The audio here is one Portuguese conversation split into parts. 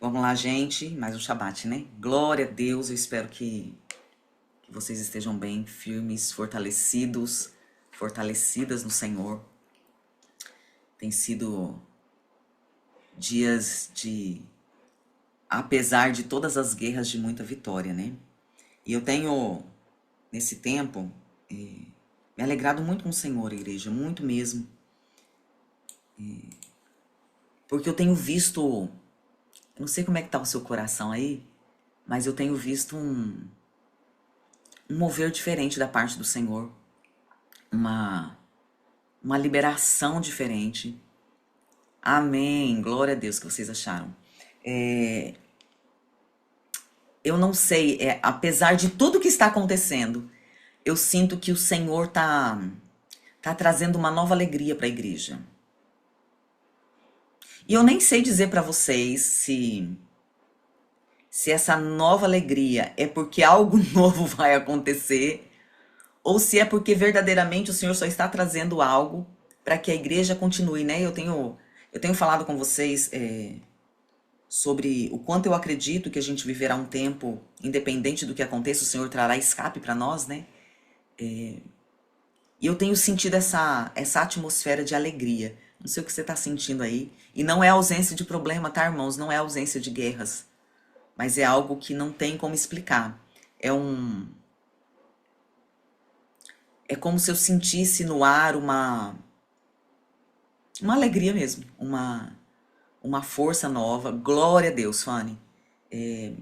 Vamos lá, gente. Mais um Shabat, né? Glória a Deus. Eu espero que vocês estejam bem, firmes, fortalecidos, fortalecidas no Senhor. Tem sido dias de, apesar de todas as guerras, de muita vitória, né? E eu tenho, nesse tempo, me alegrado muito com o Senhor, igreja, muito mesmo. Porque eu tenho visto, não sei como é que tá o seu coração aí, mas eu tenho visto um mover diferente da parte do Senhor, uma liberação diferente. Amém, glória a Deus, que vocês acharam. Eu não sei, apesar de tudo que está acontecendo, eu sinto que o Senhor tá trazendo uma nova alegria para a igreja. E eu nem sei dizer para vocês se essa nova alegria é porque algo novo vai acontecer, ou se é porque verdadeiramente o Senhor só está trazendo algo para que a igreja continue, né? Eu tenho falado com vocês sobre o quanto eu acredito que a gente viverá um tempo, independente do que aconteça, o Senhor trará escape para nós, né? E eu tenho sentido essa atmosfera de alegria. Não sei o que você está sentindo aí. E não é ausência de problema, tá, irmãos? Não é ausência de guerras. Mas é algo que não tem como explicar. É como se eu sentisse no ar uma alegria mesmo, uma força nova. Glória a Deus, Fanny. É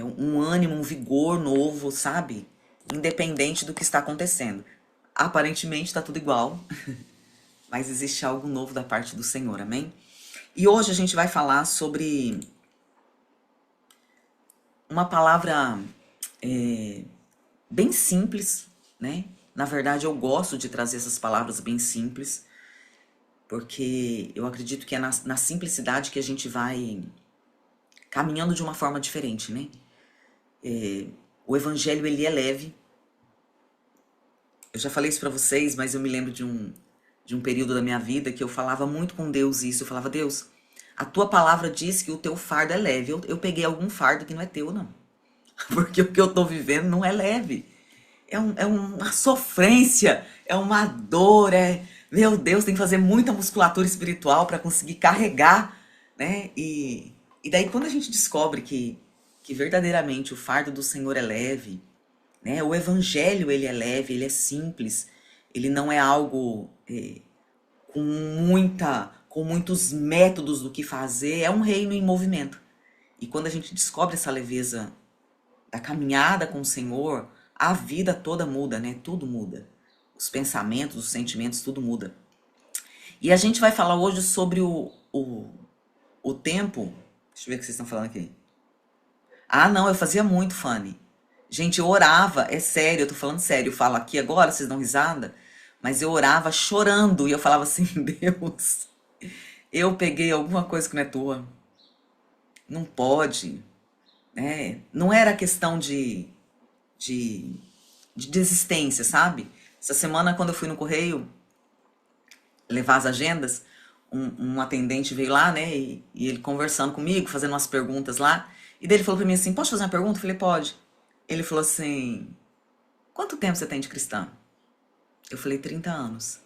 um ânimo, um vigor novo, sabe? Independente do que está acontecendo. Aparentemente está tudo igual, mas existe algo novo da parte do Senhor, amém? E hoje a gente vai falar sobre uma palavra bem simples, né? Na verdade, eu gosto de trazer essas palavras bem simples, porque eu acredito que é na simplicidade que a gente vai caminhando de uma forma diferente, né? O evangelho, ele é leve. Eu já falei isso para vocês, mas eu me lembro de um período da minha vida que eu falava muito com Deus isso. Eu falava, Deus, a tua palavra diz que o teu fardo é leve. Eu peguei algum fardo que não é teu, não. Porque o que eu tô vivendo não é leve. É uma sofrência, é uma dor, meu Deus, tem que fazer muita musculatura espiritual para conseguir carregar, né? E daí quando a gente descobre que verdadeiramente o fardo do Senhor é leve, né? O evangelho, ele é leve, ele é simples, ele não é algo com muitos métodos do que fazer, é um reino em movimento. E quando a gente descobre essa leveza da caminhada com o Senhor, a vida toda muda, né? Tudo muda. Os pensamentos, os sentimentos, tudo muda. E a gente vai falar hoje sobre o tempo. Deixa eu ver o que vocês estão falando aqui. Ah, não, eu fazia muito, Fanny. Gente, eu orava, é sério, eu tô falando sério. Eu falo aqui agora, vocês dão risada, mas eu orava chorando e eu falava assim, Deus, eu peguei alguma coisa que não é tua. Não pode, né? Não era questão de desistência, sabe? Essa semana, quando eu fui no correio levar as agendas, um atendente veio lá, né? E ele conversando comigo, fazendo umas perguntas lá. E daí ele falou pra mim assim, posso fazer uma pergunta? Eu falei, pode. Ele falou assim, quanto tempo você tem de cristã? Eu falei, 30 anos.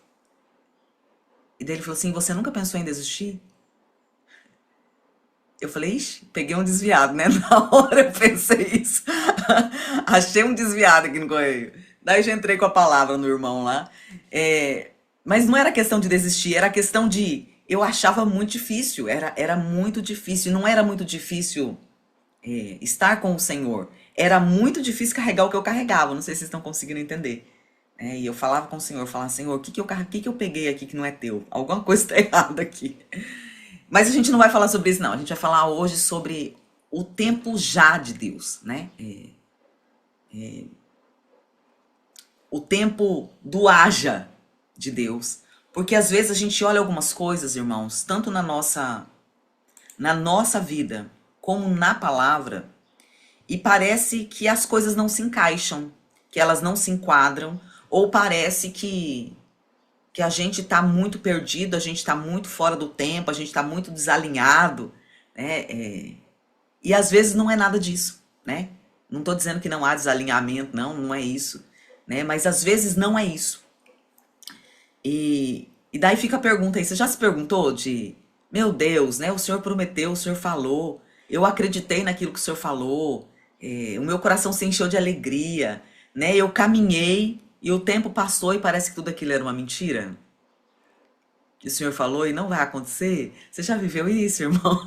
E daí ele falou assim, você nunca pensou em desistir? Eu falei, ixi, peguei um desviado, né? Na hora eu pensei isso. Achei um desviado aqui no correio. Daí já entrei com a palavra no irmão lá. Mas não era questão de desistir, era questão de... Eu achava muito difícil, era muito difícil. Não era muito difícil estar com o Senhor. Era muito difícil carregar o que eu carregava. Não sei se vocês estão conseguindo entender. E eu falava com o Senhor, falava, Senhor, o que eu peguei aqui que não é teu? Alguma coisa está errada aqui. Mas a gente não vai falar sobre isso, não. A gente vai falar hoje sobre o tempo já de Deus, né? O tempo do haja de Deus. Porque às vezes a gente olha algumas coisas, irmãos, tanto na nossa vida, como na palavra, e parece que as coisas não se encaixam, que elas não se enquadram, ou parece que a gente está muito perdido, a gente está muito fora do tempo, a gente está muito desalinhado, né? E às vezes não é nada disso, né? Não estou dizendo que não há desalinhamento, não, não é isso, né? Mas às vezes não é isso. E daí fica a pergunta aí, você já se perguntou de, meu Deus, né? O Senhor prometeu, o Senhor falou, eu acreditei naquilo que o Senhor falou, o meu coração se encheu de alegria, né? Eu caminhei e o tempo passou e parece que tudo aquilo era uma mentira. Que o Senhor falou e não vai acontecer. Você já viveu isso, irmão?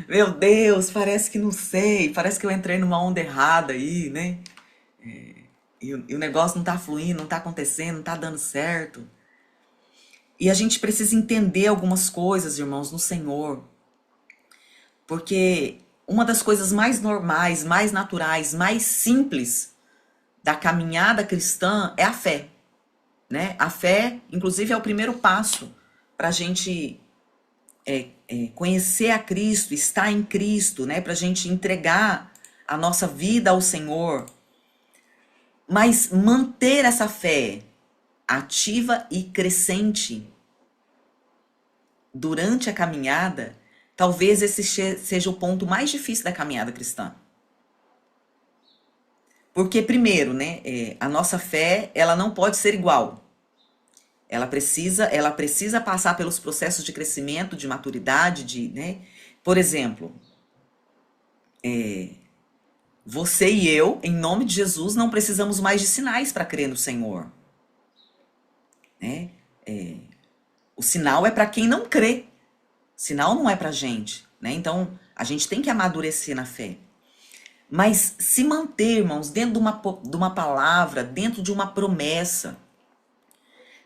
Meu Deus, parece que não sei, parece que eu entrei numa onda errada aí, né? E o negócio não tá fluindo, não tá acontecendo, não tá dando certo. E a gente precisa entender algumas coisas, irmãos, no Senhor. Porque uma das coisas mais normais, mais naturais, mais simples da caminhada cristã é a fé, né? A fé, inclusive, é o primeiro passo para a gente conhecer a Cristo, estar em Cristo, né? Para a gente entregar a nossa vida ao Senhor. Mas manter essa fé ativa e crescente durante a caminhada, talvez esse seja o ponto mais difícil da caminhada cristã. Porque, primeiro, né, a nossa fé, ela não pode ser igual. Ela precisa passar pelos processos de crescimento, de maturidade, né? Por exemplo, você e eu, em nome de Jesus, não precisamos mais de sinais para crer no Senhor, né? O sinal é para quem não crê. Sinal não é para gente, né? Então, a gente tem que amadurecer na fé. Mas se manter, irmãos, dentro de uma palavra, dentro de uma promessa,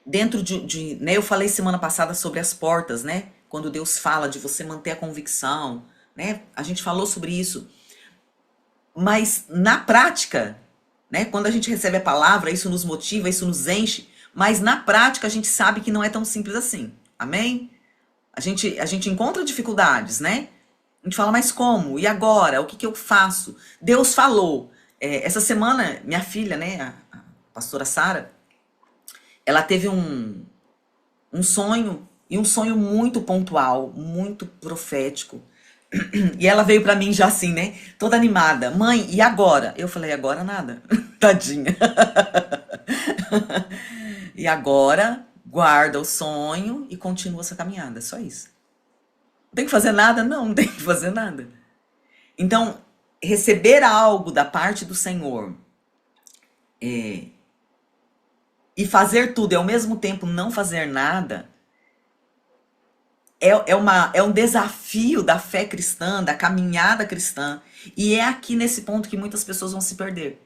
dentro né? Eu falei semana passada sobre as portas, né? Quando Deus fala de você manter a convicção, né? A gente falou sobre isso. Mas na prática, né? Quando a gente recebe a palavra, isso nos motiva, isso nos enche. Mas na prática a gente sabe que não é tão simples assim. Amém? A gente encontra dificuldades, né? A gente fala, mas como? E agora? O que eu faço? Deus falou. Essa semana, minha filha, né? A pastora Sara, ela teve um sonho, e um sonho muito pontual, muito profético. E ela veio pra mim já assim, né? Toda animada. Mãe, e agora? Eu falei, agora nada. Tadinha. E agora, guarda o sonho e continua essa caminhada. Só isso. Não tem que fazer nada? Não, não tem que fazer nada. Então, receber algo da parte do Senhor e fazer tudo e ao mesmo tempo não fazer nada é um desafio da fé cristã, da caminhada cristã. E é aqui nesse ponto que muitas pessoas vão se perder.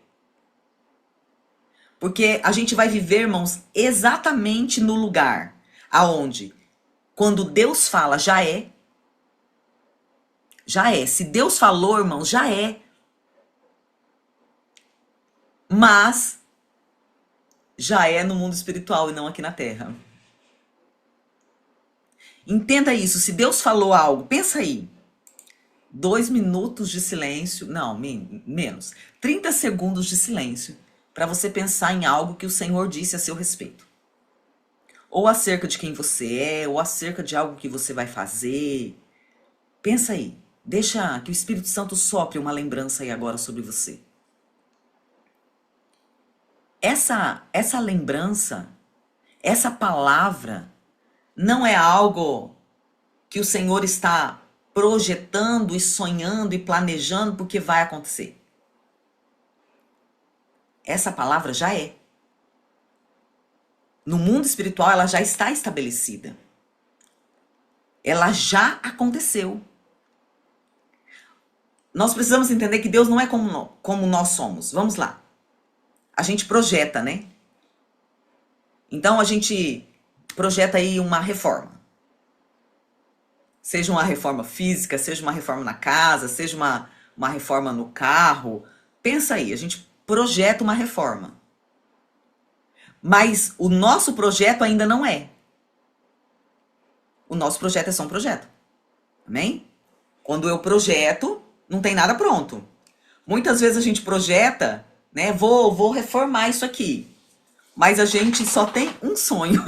Porque a gente vai viver, irmãos, exatamente no lugar aonde, quando Deus fala, já é. Já é. Se Deus falou, irmãos, já é. Mas já é no mundo espiritual e não aqui na terra. Entenda isso. Se Deus falou algo, pensa aí. 2 minutos de silêncio, não, menos. 30 segundos de silêncio para você pensar em algo que o Senhor disse a seu respeito. Ou acerca de quem você é, ou acerca de algo que você vai fazer. Pensa aí. Deixa que o Espírito Santo sopre uma lembrança aí agora sobre você. Essa lembrança, essa palavra, não é algo que o Senhor está projetando e sonhando e planejando porque vai acontecer. Essa palavra já é. No mundo espiritual, ela já está estabelecida. Ela já aconteceu. Nós precisamos entender que Deus não é como nós somos. Vamos lá. A gente projeta, né? Então, a gente projeta aí uma reforma. Seja uma reforma física, seja uma reforma na casa, seja uma reforma no carro. Pensa aí, a gente projeta uma reforma. Mas o nosso projeto ainda não é. O nosso projeto é só um projeto. Amém? Quando eu projeto, não tem nada pronto. Muitas vezes a gente projeta, né? Vou reformar isso aqui. Mas a gente só tem um sonho.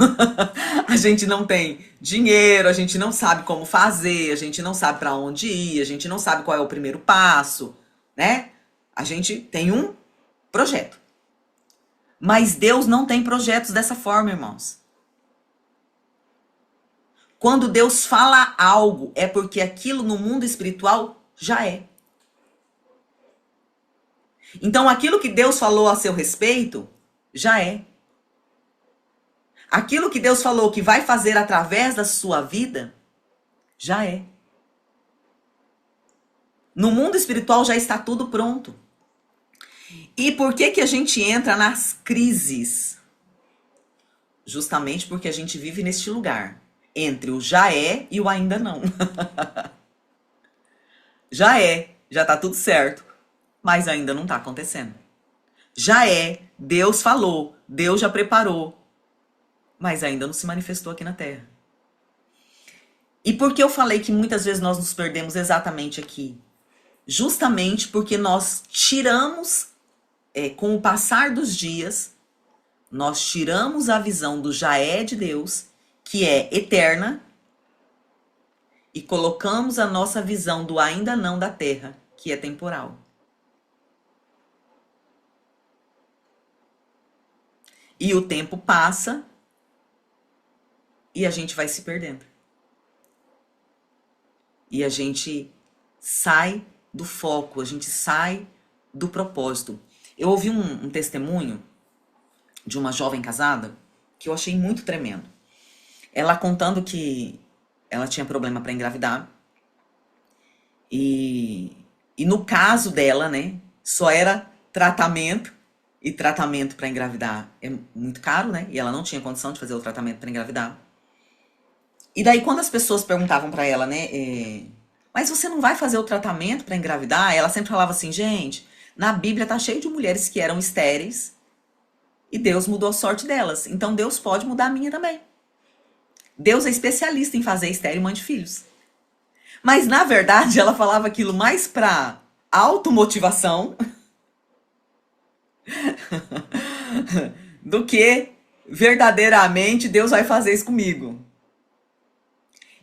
A gente não tem dinheiro, a gente não sabe como fazer, a gente não sabe para onde ir, a gente não sabe qual é o primeiro passo, né? A gente tem um projeto. Mas Deus não tem projetos dessa forma, irmãos. Quando Deus fala algo, é porque aquilo no mundo espiritual já é. Então, aquilo que Deus falou a seu respeito, já é. Aquilo que Deus falou que vai fazer através da sua vida, já é. No mundo espiritual já está tudo pronto. E por que que a gente entra nas crises? Justamente porque a gente vive neste lugar, entre o já é e o ainda não. Já tá tudo certo, mas ainda não tá acontecendo. Já é, Deus falou, Deus já preparou, mas ainda não se manifestou aqui na Terra. E por que eu falei que muitas vezes nós nos perdemos exatamente aqui? Justamente porque nós tiramos, com o passar dos dias, nós tiramos a visão do já é de Deus, que é eterna, e colocamos a nossa visão do ainda não da Terra, que é temporal. E o tempo passa e a gente vai se perdendo. E a gente sai do foco, a gente sai do propósito. Eu ouvi um testemunho de uma jovem casada que eu achei muito tremendo. Ela contando que ela tinha problema para engravidar. E no caso dela, né, só era tratamento, e tratamento para engravidar é muito caro, né? E ela não tinha condição de fazer o tratamento para engravidar. E daí quando as pessoas perguntavam para ela, né, mas você não vai fazer o tratamento para engravidar? Ela sempre falava assim, gente, na Bíblia tá cheio de mulheres que eram estéreis e Deus mudou a sorte delas. Então Deus pode mudar a minha também. Deus é especialista em fazer estéril mãe de filhos. Mas na verdade ela falava aquilo mais para automotivação do que verdadeiramente Deus vai fazer isso comigo.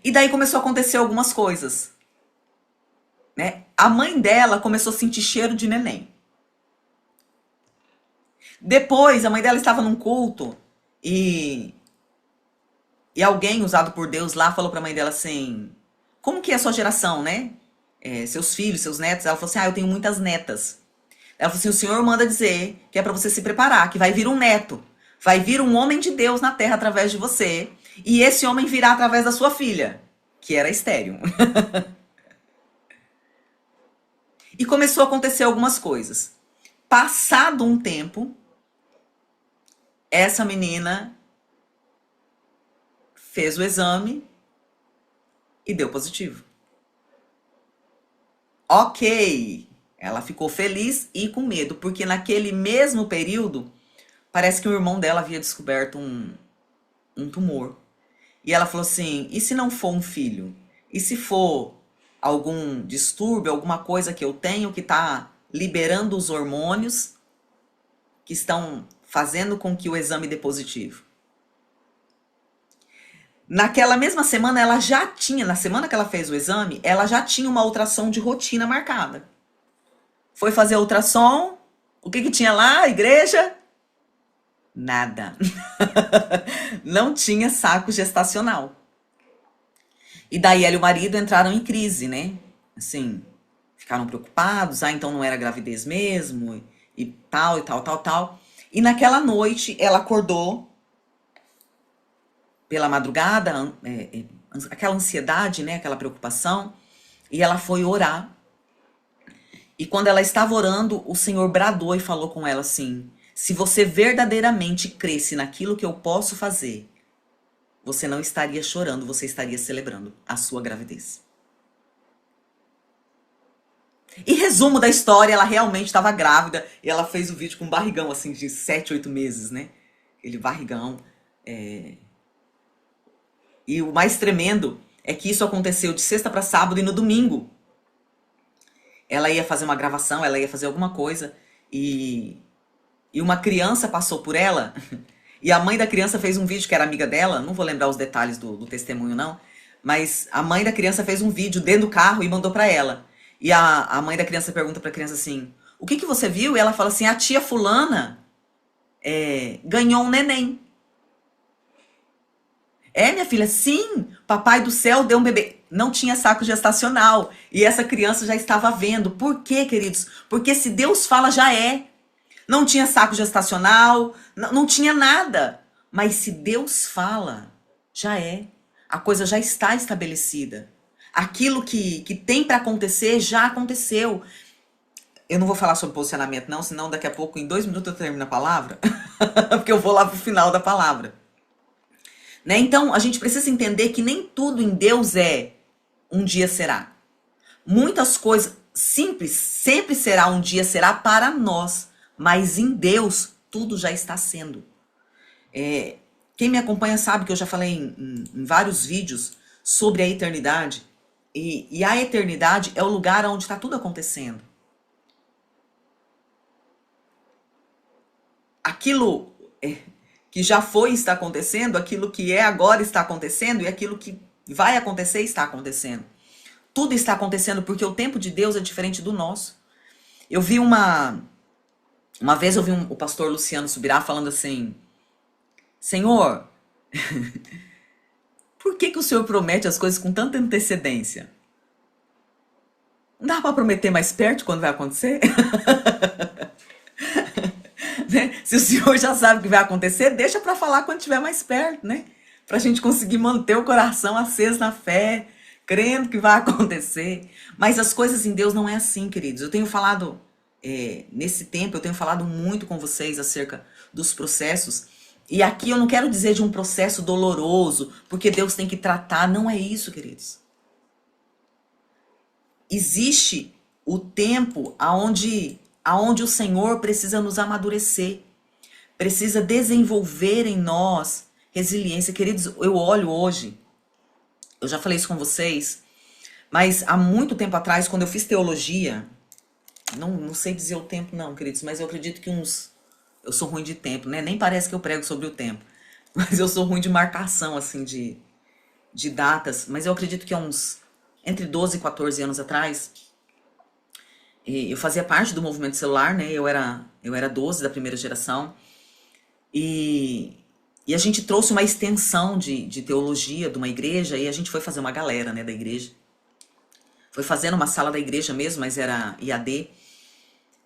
E daí começou a acontecer algumas coisas, né? A mãe dela começou a sentir cheiro de neném. Depois, a mãe dela estava num culto e alguém usado por Deus lá falou pra mãe dela assim, como que é a sua geração, né? Seus filhos, seus netos. Ela falou assim, eu tenho muitas netas. Ela falou assim, o Senhor manda dizer que é pra você se preparar, que vai vir um neto. Vai vir um homem de Deus na terra através de você. E esse homem virá através da sua filha, que era estéril. E começou a acontecer algumas coisas. Passado um tempo, essa menina fez o exame e deu positivo. Ok, ela ficou feliz e com medo, porque naquele mesmo período, parece que o irmão dela havia descoberto um tumor. E ela falou assim, e se não for um filho? E se for algum distúrbio, alguma coisa que eu tenho que está liberando os hormônios que estão fazendo com que o exame dê positivo? Naquela mesma semana, ela já tinha, na semana que ela fez o exame, ela já tinha uma ultrassom de rotina marcada. Foi fazer a ultrassom, o que tinha lá, igreja? Nada. Não tinha saco gestacional. E daí ela e o marido entraram em crise, né? Assim, ficaram preocupados, então não era gravidez mesmo, e tal, e tal, tal, tal. E naquela noite ela acordou pela madrugada, aquela ansiedade, né? Aquela preocupação, e ela foi orar. E quando ela estava orando, o Senhor bradou e falou com ela assim, se você verdadeiramente cresce naquilo que eu posso fazer, você não estaria chorando, você estaria celebrando a sua gravidez. E resumo da história, ela realmente estava grávida e ela fez o vídeo com um barrigão assim de 7, 8 meses, né? Aquele barrigão. E o mais tremendo é que isso aconteceu de sexta para sábado e no domingo. Ela ia fazer uma gravação, ela ia fazer alguma coisa e uma criança passou por ela E a mãe da criança fez um vídeo, que era amiga dela, não vou lembrar os detalhes do testemunho não, mas a mãe da criança fez um vídeo dentro do carro e mandou pra ela. E a mãe da criança pergunta pra criança assim, o que que você viu? E ela fala assim, a tia fulana ganhou um neném. É, minha filha, sim, papai do céu deu um bebê. Não tinha saco gestacional. E essa criança já estava vendo. Por quê, queridos? Porque se Deus fala, já é. Não tinha saco gestacional, não tinha nada. Mas se Deus fala, já é. A coisa já está estabelecida. Aquilo que tem para acontecer, já aconteceu. Eu não vou falar sobre posicionamento, não, senão daqui a pouco, em 2 minutos, eu termino a palavra. Porque eu vou lá pro final da palavra. Né? Então, a gente precisa entender que nem tudo em Deus é um dia será. Muitas coisas simples sempre será um dia será para nós, mas em Deus tudo já está sendo. Quem me acompanha sabe que eu já falei em vários vídeos sobre a eternidade, e a eternidade é o lugar onde está tudo acontecendo. Aquilo que já foi está acontecendo, aquilo que é agora está acontecendo, e aquilo que vai acontecer está acontecendo. Tudo está acontecendo porque o tempo de Deus é diferente do nosso. Eu vi uma vez eu vi o pastor Luciano Subirá falando assim, Senhor, por que o Senhor promete as coisas com tanta antecedência? Não dá para prometer mais perto quando vai acontecer? Né? Se o Senhor já sabe o que vai acontecer, deixa para falar quando estiver mais perto, né? Para a gente conseguir manter o coração aceso na fé, crendo que vai acontecer. Mas as coisas em Deus não é assim, queridos. Eu tenho falado, nesse tempo, eu tenho falado muito com vocês acerca dos processos. E aqui eu não quero dizer de um processo doloroso, porque Deus tem que tratar. Não é isso, queridos. Existe o tempo aonde o Senhor precisa nos amadurecer, precisa desenvolver em nós resiliência. Queridos, eu olho hoje, eu já falei isso com vocês, mas há muito tempo atrás, quando eu fiz teologia, não sei dizer o tempo não, queridos, mas eu acredito que eu sou ruim de tempo, né? Nem parece que eu prego sobre o tempo, mas eu sou ruim de marcação, assim, de datas, mas eu acredito que há entre 12 e 14 anos atrás, eu fazia parte do movimento celular, né? Eu era 12 da primeira geração. E a gente trouxe uma extensão de teologia de uma igreja, e a gente foi fazer uma galera, né, da igreja. Foi fazendo uma sala da igreja mesmo, mas era IAD.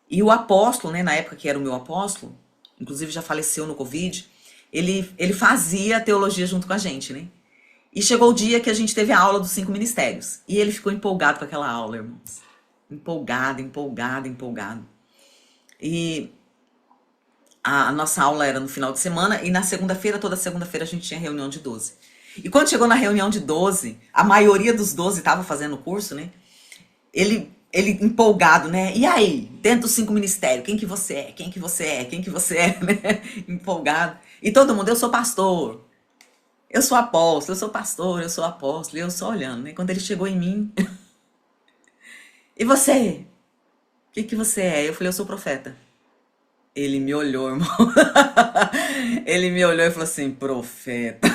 E o apóstolo, né, na época que era o meu apóstolo, inclusive já faleceu no Covid, ele fazia teologia junto com a gente, né? E chegou o dia que a gente teve a aula dos 5 ministérios. E ele ficou empolgado com aquela aula, irmãos. Empolgado. E a nossa aula era no final de semana, e na segunda-feira, toda segunda-feira, a gente tinha reunião de 12. E quando chegou na reunião de 12, a maioria dos 12 estava fazendo o curso, né? Ele empolgado, né? E aí, dentro dos 5 ministérios, quem que você é? Quem que você é? Quem que você é? Né? Empolgado. E todo mundo, eu sou pastor, eu sou apóstolo, eu sou pastor, eu sou apóstolo, e eu só olhando, né? Quando ele chegou em mim, e você? O que você é? Eu falei, eu sou profeta. Ele me olhou, irmão. Ele me olhou e falou assim, profeta.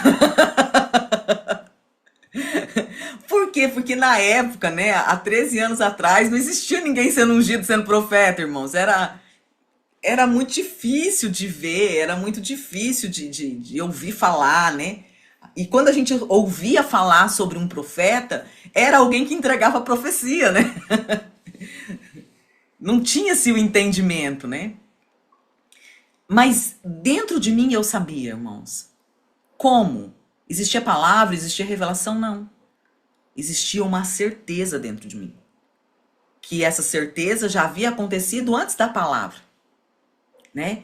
Por quê? Porque na época, né, há 13 anos atrás, não existia ninguém sendo ungido, sendo profeta, irmãos. Era muito difícil de ver, era muito difícil de ouvir falar, né? E quando a gente ouvia falar sobre um profeta, era alguém que entregava a profecia, né? Não tinha-se o entendimento, né? Mas dentro de mim eu sabia, irmãos. Como? Existia palavra, existia revelação? Não. Existia uma certeza dentro de mim. Que essa certeza já havia acontecido antes da palavra, né?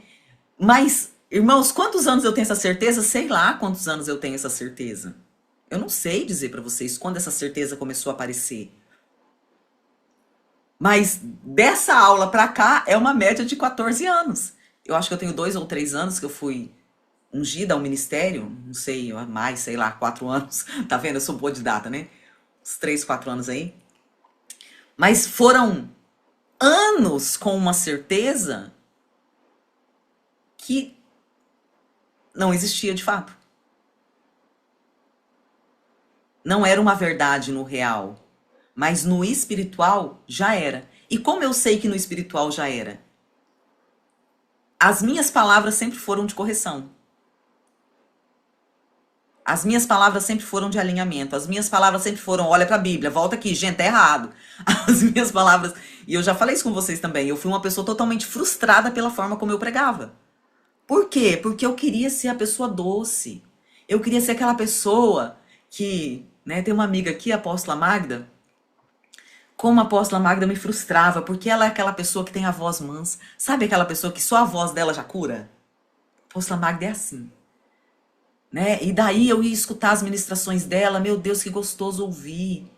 Mas, irmãos, quantos anos eu tenho essa certeza? Sei lá quantos anos eu tenho essa certeza. Eu não sei dizer para vocês quando essa certeza começou a aparecer. Mas dessa aula para cá é uma média de 14 anos. Eu acho que eu tenho 2 ou 3 anos que eu fui ungida ao ministério, não sei, mais, sei lá, 4 anos. Tá vendo? Eu sou boa de data, né? Uns 3, 4 anos aí. Mas foram anos com uma certeza que não existia de fato. Não era uma verdade no real, mas no espiritual já era. E como eu sei que no espiritual já era? As minhas palavras sempre foram de correção. As minhas palavras sempre foram de alinhamento. As minhas palavras sempre foram, olha para a Bíblia, volta aqui, gente, tá errado. As minhas palavras, e eu já falei isso com vocês também, eu fui uma pessoa totalmente frustrada pela forma como eu pregava. Por quê? Porque eu queria ser a pessoa doce. Eu queria ser aquela pessoa que, né, tem uma amiga aqui, a apóstola Magda, como a apóstola Magda me frustrava, porque ela é aquela pessoa que tem a voz mansa. Sabe aquela pessoa que só a voz dela já cura? A apóstola Magda é assim. Né? E daí eu ia escutar as ministrações dela, meu Deus, que gostoso ouvir.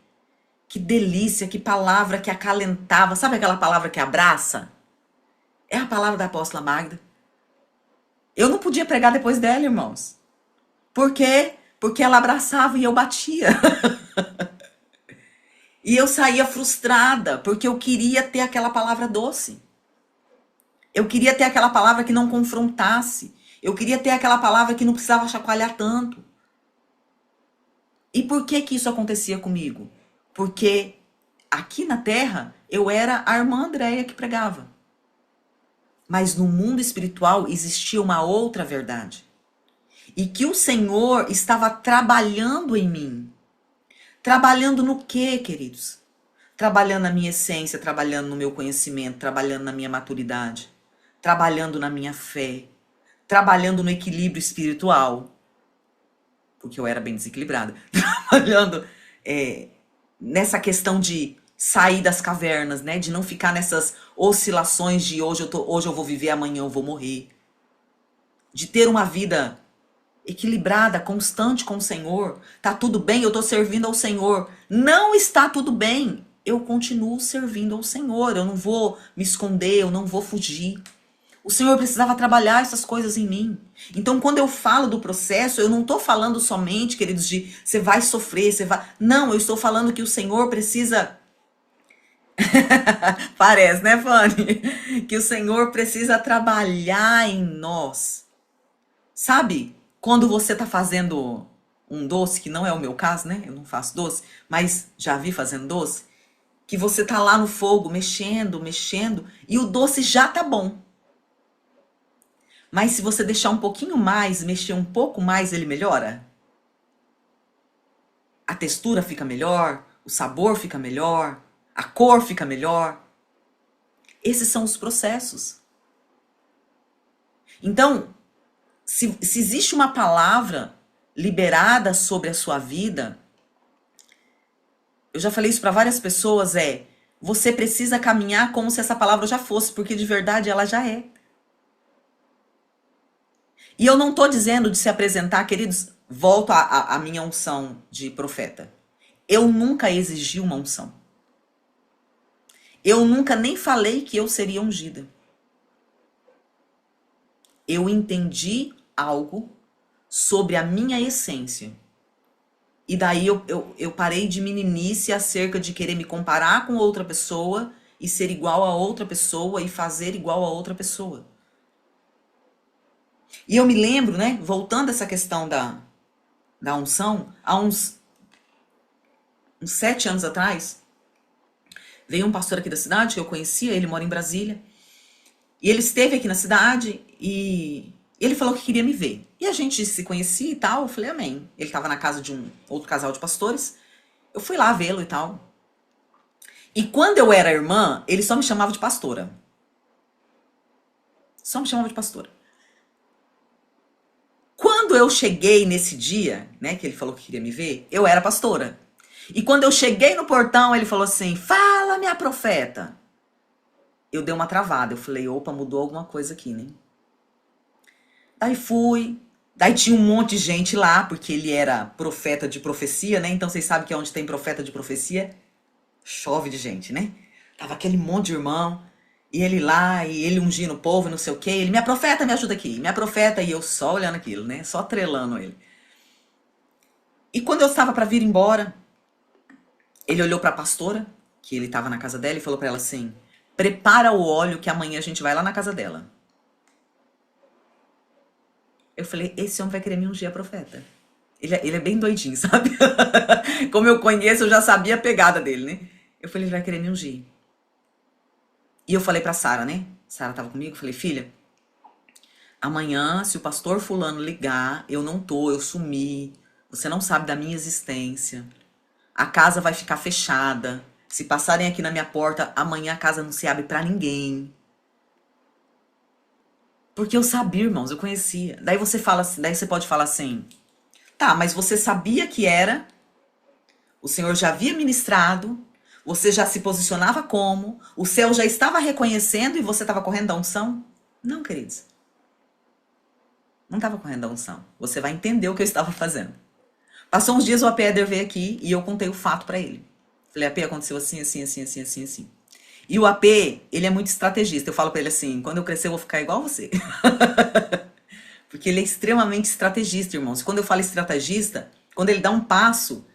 Que delícia, que palavra que acalentava. Sabe aquela palavra que abraça? É a palavra da apóstola Magda. Eu não podia pregar depois dela, irmãos. Por quê? Porque ela abraçava e eu batia. E eu saía frustrada, porque eu queria ter aquela palavra doce. Eu queria ter aquela palavra que não confrontasse. Eu queria ter aquela palavra que não precisava chacoalhar tanto. E por que que isso acontecia comigo? Porque aqui na Terra eu era a irmã Andréia que pregava. Mas no mundo espiritual existia uma outra verdade. E que o Senhor estava trabalhando em mim. Trabalhando no quê, queridos? Trabalhando na minha essência, trabalhando no meu conhecimento, trabalhando na minha maturidade, trabalhando na minha fé, trabalhando no equilíbrio espiritual, porque eu era bem desequilibrada, trabalhando nessa questão de sair das cavernas, né? De não ficar nessas oscilações de hoje eu vou viver, amanhã eu vou morrer. De ter uma vida equilibrada, constante com o Senhor. Tá tudo bem, eu tô servindo ao Senhor. Não está tudo bem. Eu continuo servindo ao Senhor. Eu não vou me esconder, eu não vou fugir. O Senhor precisava trabalhar essas coisas em mim. Então, quando eu falo do processo, eu não estou falando somente, queridos, de você vai sofrer, você vai. Não, eu estou falando que o Senhor precisa. Parece, né, Fanny? Que o Senhor precisa trabalhar em nós. Sabe? Quando você está fazendo um doce, que não é o meu caso, né? Eu não faço doce, mas já vi fazendo doce, que você tá lá no fogo mexendo, mexendo, e o doce já tá bom. Mas se você deixar um pouquinho mais, mexer um pouco mais, ele melhora? A textura fica melhor, o sabor fica melhor, a cor fica melhor. Esses são os processos. Então, se existe uma palavra liberada sobre a sua vida, eu já falei isso para várias pessoas, você precisa caminhar como se essa palavra já fosse, porque de verdade ela já é. E eu não estou dizendo de se apresentar, queridos, volto à minha unção de profeta. Eu nunca exigi uma unção. Eu nunca nem falei que eu seria ungida. Eu entendi algo sobre a minha essência. E daí eu parei de meninice acerca de querer me comparar com outra pessoa e ser igual a outra pessoa e fazer igual a outra pessoa. E eu me lembro, né, voltando a essa questão da unção, há uns 7 anos atrás, veio um pastor aqui da cidade que eu conhecia, ele mora em Brasília, e ele esteve aqui na cidade e ele falou que queria me ver. E a gente se conhecia e tal, eu falei, amém. Ele estava na casa de um outro casal de pastores, eu fui lá vê-lo e tal. E quando eu era irmã, ele só me chamava de pastora. Só me chamava de pastora. Quando eu cheguei nesse dia, né, que ele falou que queria me ver, eu era pastora. E quando eu cheguei no portão, ele falou assim, fala, minha profeta. Eu dei uma travada, eu falei, opa, mudou alguma coisa aqui, né? Daí fui, daí tinha um monte de gente lá, porque ele era profeta de profecia, né? Então vocês sabem que onde tem profeta de profecia, chove de gente, né? Tava aquele monte de irmão, e ele lá, e ele ungindo o povo, não sei o quê. Ele, minha profeta, me ajuda aqui, minha profeta, e eu só olhando aquilo, né? Só trelando ele. E quando eu estava para vir embora, ele olhou para a pastora, que ele estava na casa dela, e falou para ela assim, prepara o óleo que amanhã a gente vai lá na casa dela. Eu falei, esse homem vai querer me ungir a profeta. Ele é bem doidinho, sabe? Como eu conheço, eu já sabia a pegada dele, né? Eu falei, ele vai querer me ungir. E eu falei pra Sara, né? Sara tava comigo, eu falei, filha, amanhã, se o pastor fulano ligar, eu não tô, eu sumi, você não sabe da minha existência, a casa vai ficar fechada, se passarem aqui na minha porta, amanhã a casa não se abre pra ninguém. Porque eu sabia, irmãos, eu conhecia. Daí você fala, daí você pode falar assim, tá, mas você sabia que era, o Senhor já havia ministrado, você já se posicionava como, o céu já estava reconhecendo e você estava correndo da unção? Não, queridos. Não estava correndo da unção. Você vai entender o que eu estava fazendo. Passou uns dias, o AP Eder veio aqui e eu contei o fato para ele. Falei, AP, aconteceu assim, assim, assim, assim, assim, assim. E o AP, ele é muito estrategista. Eu falo para ele assim, quando eu crescer eu vou ficar igual você. Porque ele é extremamente estrategista, irmãos. Quando eu falo estrategista, quando ele dá um passo,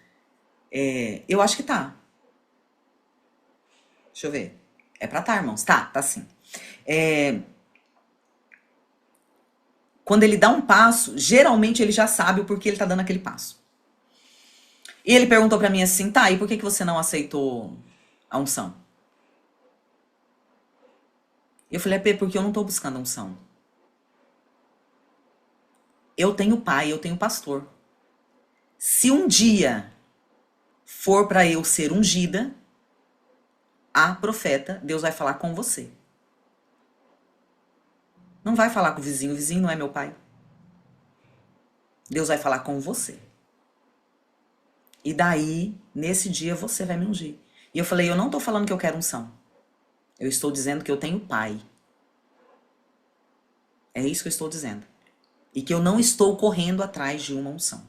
eu acho que tá. Deixa eu ver. É pra tá, irmãos? Tá sim. Quando ele dá um passo, geralmente ele já sabe o porquê ele tá dando aquele passo. E ele perguntou pra mim assim, tá, e por que você não aceitou a unção? Eu falei, AP, porque eu não tô buscando a unção. Eu tenho pai, eu tenho pastor. Se um dia for pra eu ser ungida, a profeta, Deus vai falar com você. Não vai falar com o vizinho não é meu pai. Deus vai falar com você. E daí, nesse dia, você vai me ungir. E eu falei, eu não tô falando que eu quero unção. Eu estou dizendo que eu tenho pai. É isso que eu estou dizendo. E que eu não estou correndo atrás de uma unção.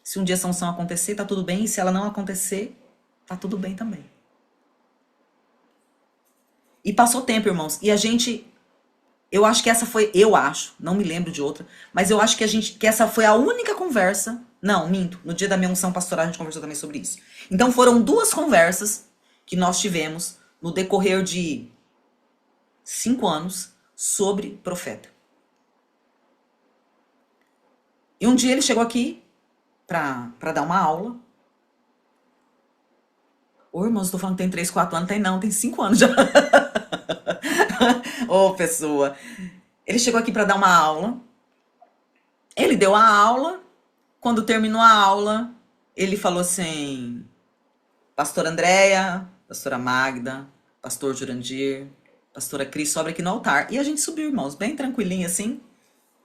Se um dia essa unção acontecer, tá tudo bem. E se ela não acontecer, tá tudo bem também. E passou tempo, irmãos. E a gente... Eu acho que essa foi... Eu acho, não me lembro de outra. Mas eu acho que essa foi a única conversa... Não, minto. No dia da minha unção pastoral a gente conversou também sobre isso. Então foram 2 conversas que nós tivemos no decorrer de 5 anos sobre profeta. E um dia ele chegou aqui pra dar uma aula. Ô, irmãos, eu tô falando que tem 3, 4 anos. Tem não, tem 5 anos já. Ô, pessoa. Ele chegou aqui pra dar uma aula. Ele deu a aula. Quando terminou a aula, ele falou assim... Pastora Andréia, pastora Magda, pastor Jurandir, pastora Cris, sobe aqui no altar. E a gente subiu, irmãos, bem tranquilinho assim.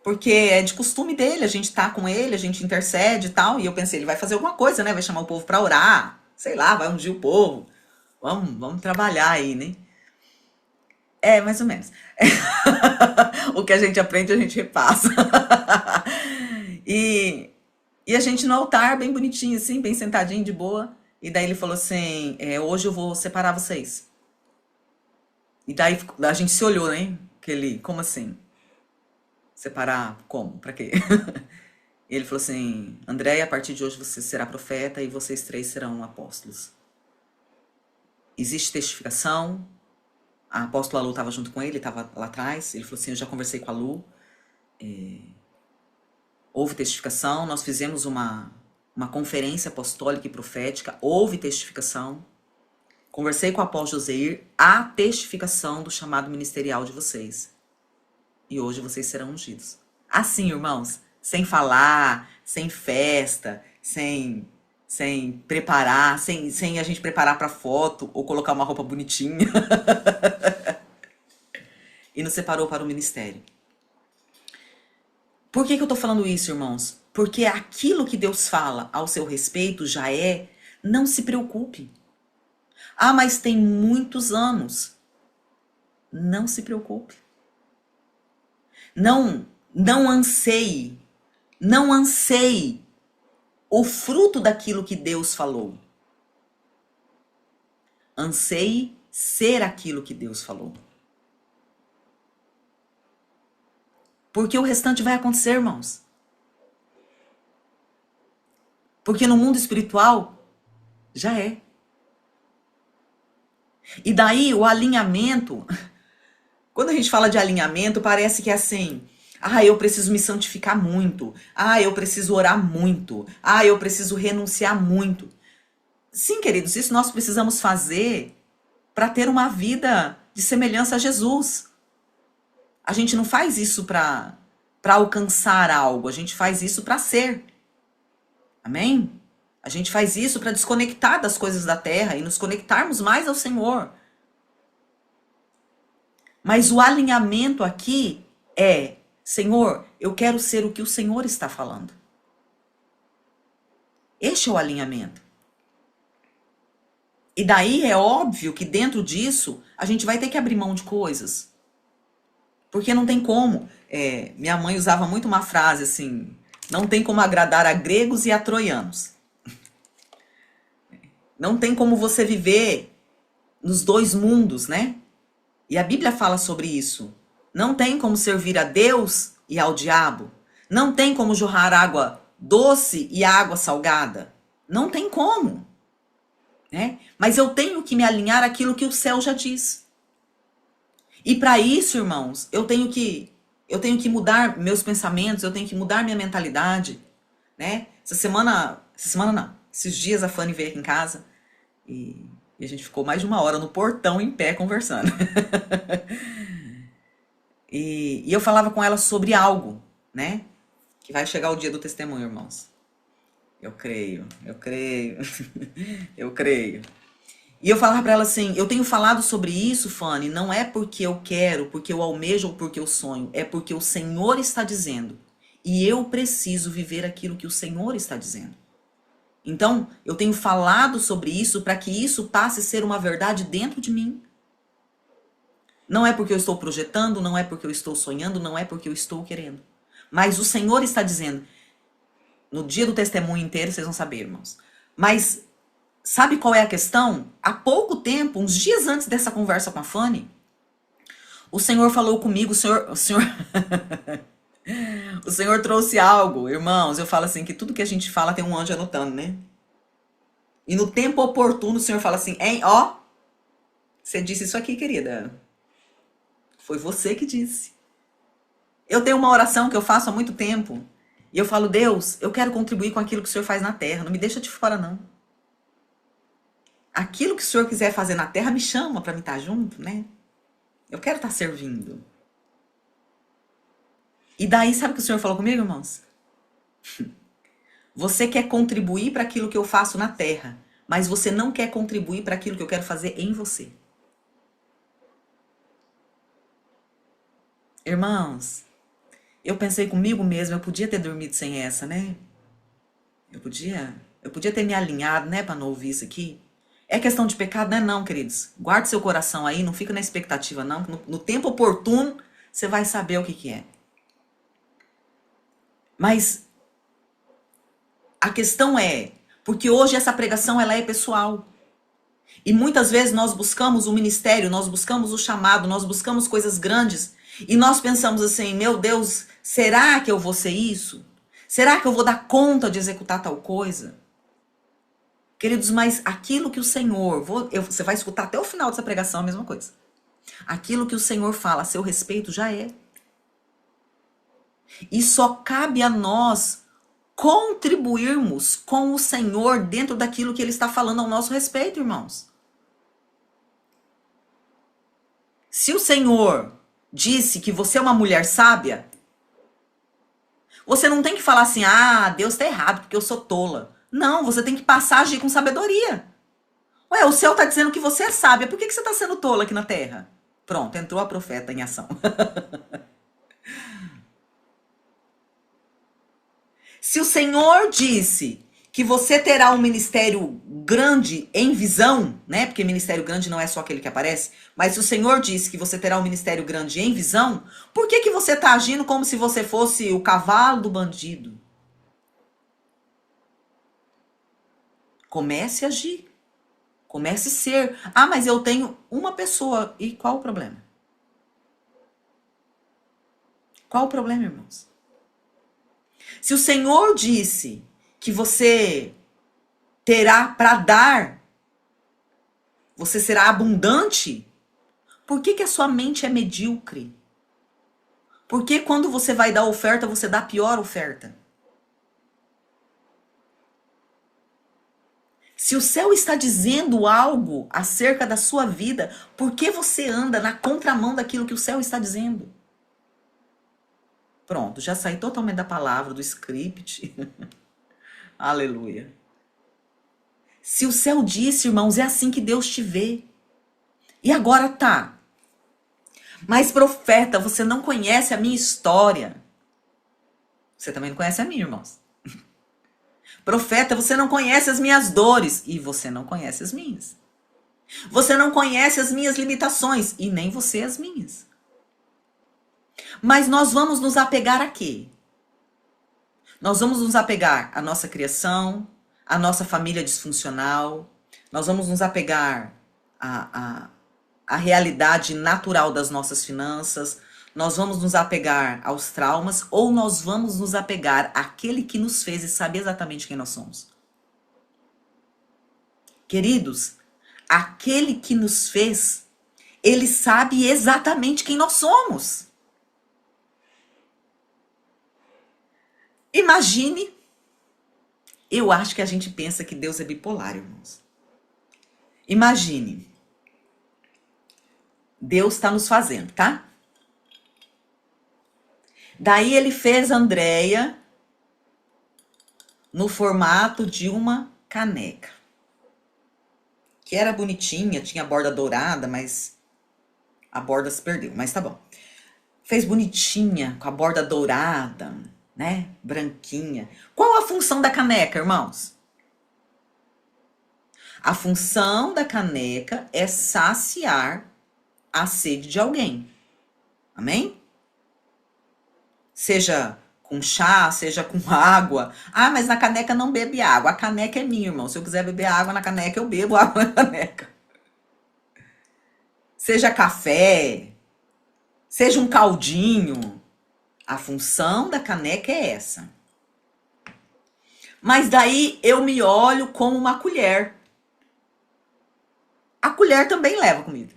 Porque é de costume dele, a gente tá com ele, a gente intercede e tal. E eu pensei, ele vai fazer alguma coisa, né? Vai chamar o povo pra orar. Sei lá, vai ungir o povo. Vamos trabalhar aí, né? É, mais ou menos. O que a gente aprende, a gente repassa. E a gente no altar, bem bonitinho assim, bem sentadinho, de boa. E daí ele falou assim, hoje eu vou separar vocês. E daí a gente se olhou, né? Como assim? Separar como? Pra quê? E ele falou assim, Andréia, a partir de hoje você será profeta e vocês 3 serão apóstolos. Existe testificação. A apóstola Lu estava junto com ele, estava lá atrás. Ele falou assim, eu já conversei com a Lu. Houve testificação, nós fizemos uma conferência apostólica e profética, houve testificação. Conversei com o apóstolo Joseir, a testificação do chamado ministerial de vocês. E hoje vocês serão ungidos. Assim, irmãos, sem falar, sem festa, sem preparar, sem a gente preparar para foto ou colocar uma roupa bonitinha. E nos separou para o ministério. Por que eu tô falando isso, irmãos? Porque aquilo que Deus fala ao seu respeito já não se preocupe. Ah, mas tem muitos anos. Não se preocupe. Não anseie. Não anseie o fruto daquilo que Deus falou. Anseie ser aquilo que Deus falou. Porque o restante vai acontecer, irmãos. Porque no mundo espiritual, já é. E daí o alinhamento, quando a gente fala de alinhamento, parece que é assim, Ah, eu preciso me santificar muito. Ah, eu preciso orar muito. Ah, eu preciso renunciar muito. Sim, queridos, isso nós precisamos fazer para ter uma vida de semelhança a Jesus. A gente não faz isso para alcançar algo, a gente faz isso para ser. Amém? A gente faz isso para desconectar das coisas da terra e nos conectarmos mais ao Senhor. Mas o alinhamento aqui é, Senhor, eu quero ser o que o Senhor está falando. Este é o alinhamento. E daí é óbvio que dentro disso a gente vai ter que abrir mão de coisas. Porque não tem como. Minha mãe usava muito uma frase assim, não tem como agradar a gregos e a troianos. Não tem como você viver nos dois mundos, né? E a Bíblia fala sobre isso. Não tem como servir a Deus e ao diabo. Não tem como jorrar água doce e água salgada. Não tem como. Né? Mas eu tenho que me alinhar àquilo que o céu já diz. E para isso, irmãos, eu tenho que mudar meus pensamentos, eu tenho que mudar minha mentalidade. Né? Essa semana não. Esses dias a Fanny veio aqui em casa e a gente ficou mais de uma hora no portão em pé conversando. E eu falava com ela sobre algo, né? Que vai chegar o dia do testemunho, irmãos. Eu creio. Eu creio. E eu falava pra ela assim, eu tenho falado sobre isso, Fanny, não é porque eu quero, porque eu almejo ou porque eu sonho, é porque o Senhor está dizendo. E eu preciso viver aquilo que o Senhor está dizendo. Então, eu tenho falado sobre isso para que isso passe a ser uma verdade dentro de mim. Não é porque eu estou projetando, não é porque eu estou sonhando, não é porque eu estou querendo. Mas o Senhor está dizendo, no dia do testemunho inteiro, vocês vão saber, irmãos. Mas sabe qual é a questão? Há pouco tempo, uns dias antes dessa conversa com a Fanny, o Senhor falou comigo, o Senhor o Senhor trouxe algo, irmãos. Eu falo assim, que tudo que a gente fala tem um anjo anotando, né? E no tempo oportuno o Senhor fala assim, hein, ó, você disse isso aqui, querida. Foi você que disse. Eu tenho uma oração que eu faço há muito tempo. E eu falo, Deus, eu quero contribuir com aquilo que o Senhor faz na terra. Não me deixa de fora, não. Aquilo que o Senhor quiser fazer na terra, me chama para me estar junto, né? Eu quero estar servindo. E daí, sabe o que o Senhor falou comigo, irmãos? Você quer contribuir para aquilo que eu faço na terra, mas você não quer contribuir para aquilo que eu quero fazer em você. Irmãos, eu pensei comigo mesmo, eu podia ter dormido sem essa, né? Eu podia ter me alinhado, né, para não ouvir isso aqui. É questão de pecado, não é não, queridos. Guarde seu coração aí, não fica na expectativa, não. No tempo oportuno, você vai saber o que é. Mas a questão é, porque hoje essa pregação ela é pessoal. E muitas vezes nós buscamos o ministério, nós buscamos o chamado, nós buscamos coisas grandes. E nós pensamos assim, meu Deus, será que eu vou ser isso? Será que eu vou dar conta de executar tal coisa? Queridos, mas aquilo que o Senhor... você vai escutar até o final dessa pregação a mesma coisa. Aquilo que o Senhor fala a seu respeito já é. E só cabe a nós contribuirmos com o Senhor dentro daquilo que Ele está falando ao nosso respeito, irmãos. Se o Senhor disse que você é uma mulher sábia, você não tem que falar assim, ah, Deus está errado porque eu sou tola. Não, você tem que passar a agir com sabedoria. Ué, o céu está dizendo que você é sábia, por que você está sendo tola aqui na terra? Pronto, entrou a profeta em ação. Se o Senhor disse que você terá um ministério grande em visão, né? Porque ministério grande não é só aquele que aparece, mas se o Senhor disse que você terá um ministério grande em visão, por que você está agindo como se você fosse o cavalo do bandido? Comece a agir. Comece a ser. Ah, mas eu tenho uma pessoa. E qual o problema? Qual o problema, irmãos? Se o Senhor disse que você terá para dar, você será abundante, por que a sua mente é medíocre? Por que quando você vai dar oferta, você dá a pior oferta? Se o céu está dizendo algo acerca da sua vida, por que você anda na contramão daquilo que o céu está dizendo? Pronto, já saí totalmente da palavra, do script. Aleluia. Se o céu disse, irmãos, é assim que Deus te vê. E agora tá. Mas profeta, você não conhece a minha história. Você também não conhece a minha, irmãos. Profeta, você não conhece as minhas dores. E você não conhece as minhas. Você não conhece as minhas limitações. E nem você as minhas. Mas nós vamos nos apegar a quê? Nós vamos nos apegar à nossa criação, à nossa família disfuncional. Nós vamos nos apegar à realidade natural das nossas finanças. Nós vamos nos apegar aos traumas ou nós vamos nos apegar àquele que nos fez e sabe exatamente quem nós somos. Queridos, aquele que nos fez, ele sabe exatamente quem nós somos. Imagine, eu acho que a gente pensa que Deus é bipolar, irmãos. Imagine, Deus está nos fazendo, tá? Daí ele fez a Andréia no formato de uma caneca. Que era bonitinha, tinha borda dourada, mas a borda se perdeu, mas tá bom. Fez bonitinha, com a borda dourada, né? Branquinha. Qual a função da caneca, irmãos? A função da caneca é saciar a sede de alguém. Amém? Seja com chá, seja com água. Ah, mas na caneca não bebe água. A caneca é minha, irmão. Se eu quiser beber água na caneca, eu bebo água na caneca. Seja café, seja um caldinho. A função da caneca é essa. Mas daí eu me olho como uma colher. A colher também leva comida.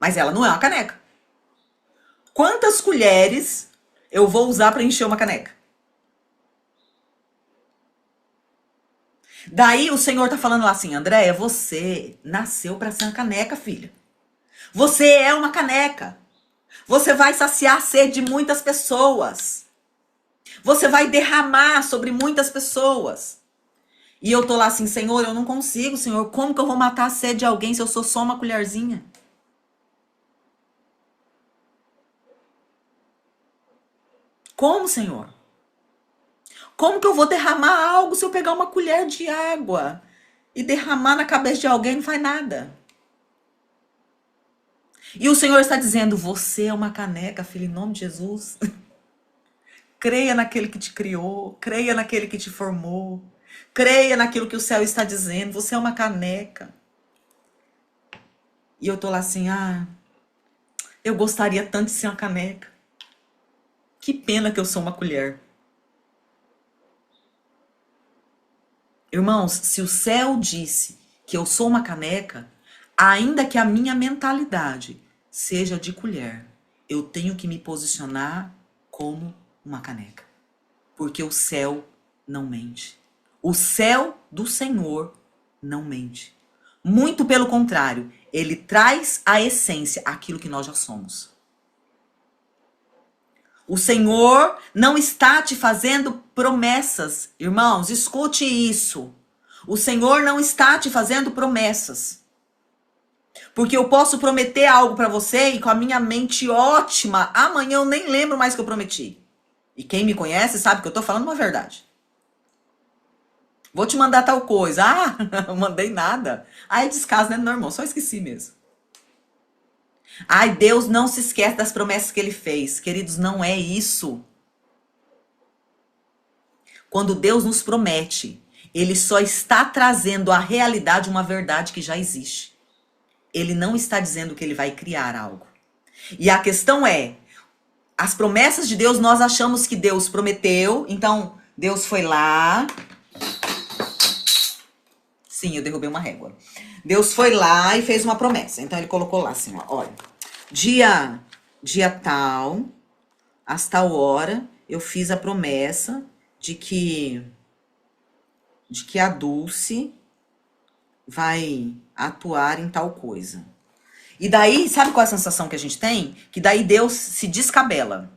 Mas ela não é uma caneca. Quantas colheres eu vou usar para encher uma caneca? Daí o Senhor tá falando lá assim, Andréia, você nasceu para ser uma caneca, filha. Você é uma caneca. Você vai saciar a sede de muitas pessoas. Você vai derramar sobre muitas pessoas. E eu tô lá assim, Senhor, eu não consigo, Senhor. Como que eu vou matar a sede de alguém se eu sou só uma colherzinha? Como, Senhor? Como que eu vou derramar algo se eu pegar uma colher de água e derramar na cabeça de alguém não faz nada? E o Senhor está dizendo, você é uma caneca, filho, em nome de Jesus. Creia naquele que te criou, creia naquele que te formou, creia naquilo que o céu está dizendo, você é uma caneca. E eu tô lá assim, eu gostaria tanto de ser uma caneca. Que pena que eu sou uma colher. Irmãos, se o céu disse que eu sou uma caneca, ainda que a minha mentalidade seja de colher, eu tenho que me posicionar como uma caneca. Porque o céu não mente. O céu do Senhor não mente. Muito pelo contrário, ele traz a essência, aquilo que nós já somos. O Senhor não está te fazendo promessas. Irmãos, escute isso. O Senhor não está te fazendo promessas. Porque eu posso prometer algo para você e com a minha mente ótima, amanhã eu nem lembro mais que eu prometi. E quem me conhece sabe que eu tô falando uma verdade. Vou te mandar tal coisa. Não mandei nada. É descaso, né, meu irmão? Só esqueci mesmo. Deus não se esquece das promessas que ele fez. Queridos, não é isso. Quando Deus nos promete, ele só está trazendo à realidade uma verdade que já existe. Ele não está dizendo que ele vai criar algo. E a questão é, as promessas de Deus, nós achamos que Deus prometeu, então Deus foi lá. Sim, eu derrubei uma régua. Deus foi lá e fez uma promessa. Então ele colocou lá assim, ó, olha, dia dia tal, às tal hora, eu fiz a promessa de que a Dulce vai atuar em tal coisa. E daí, sabe qual é a sensação que a gente tem? Que daí Deus se descabela.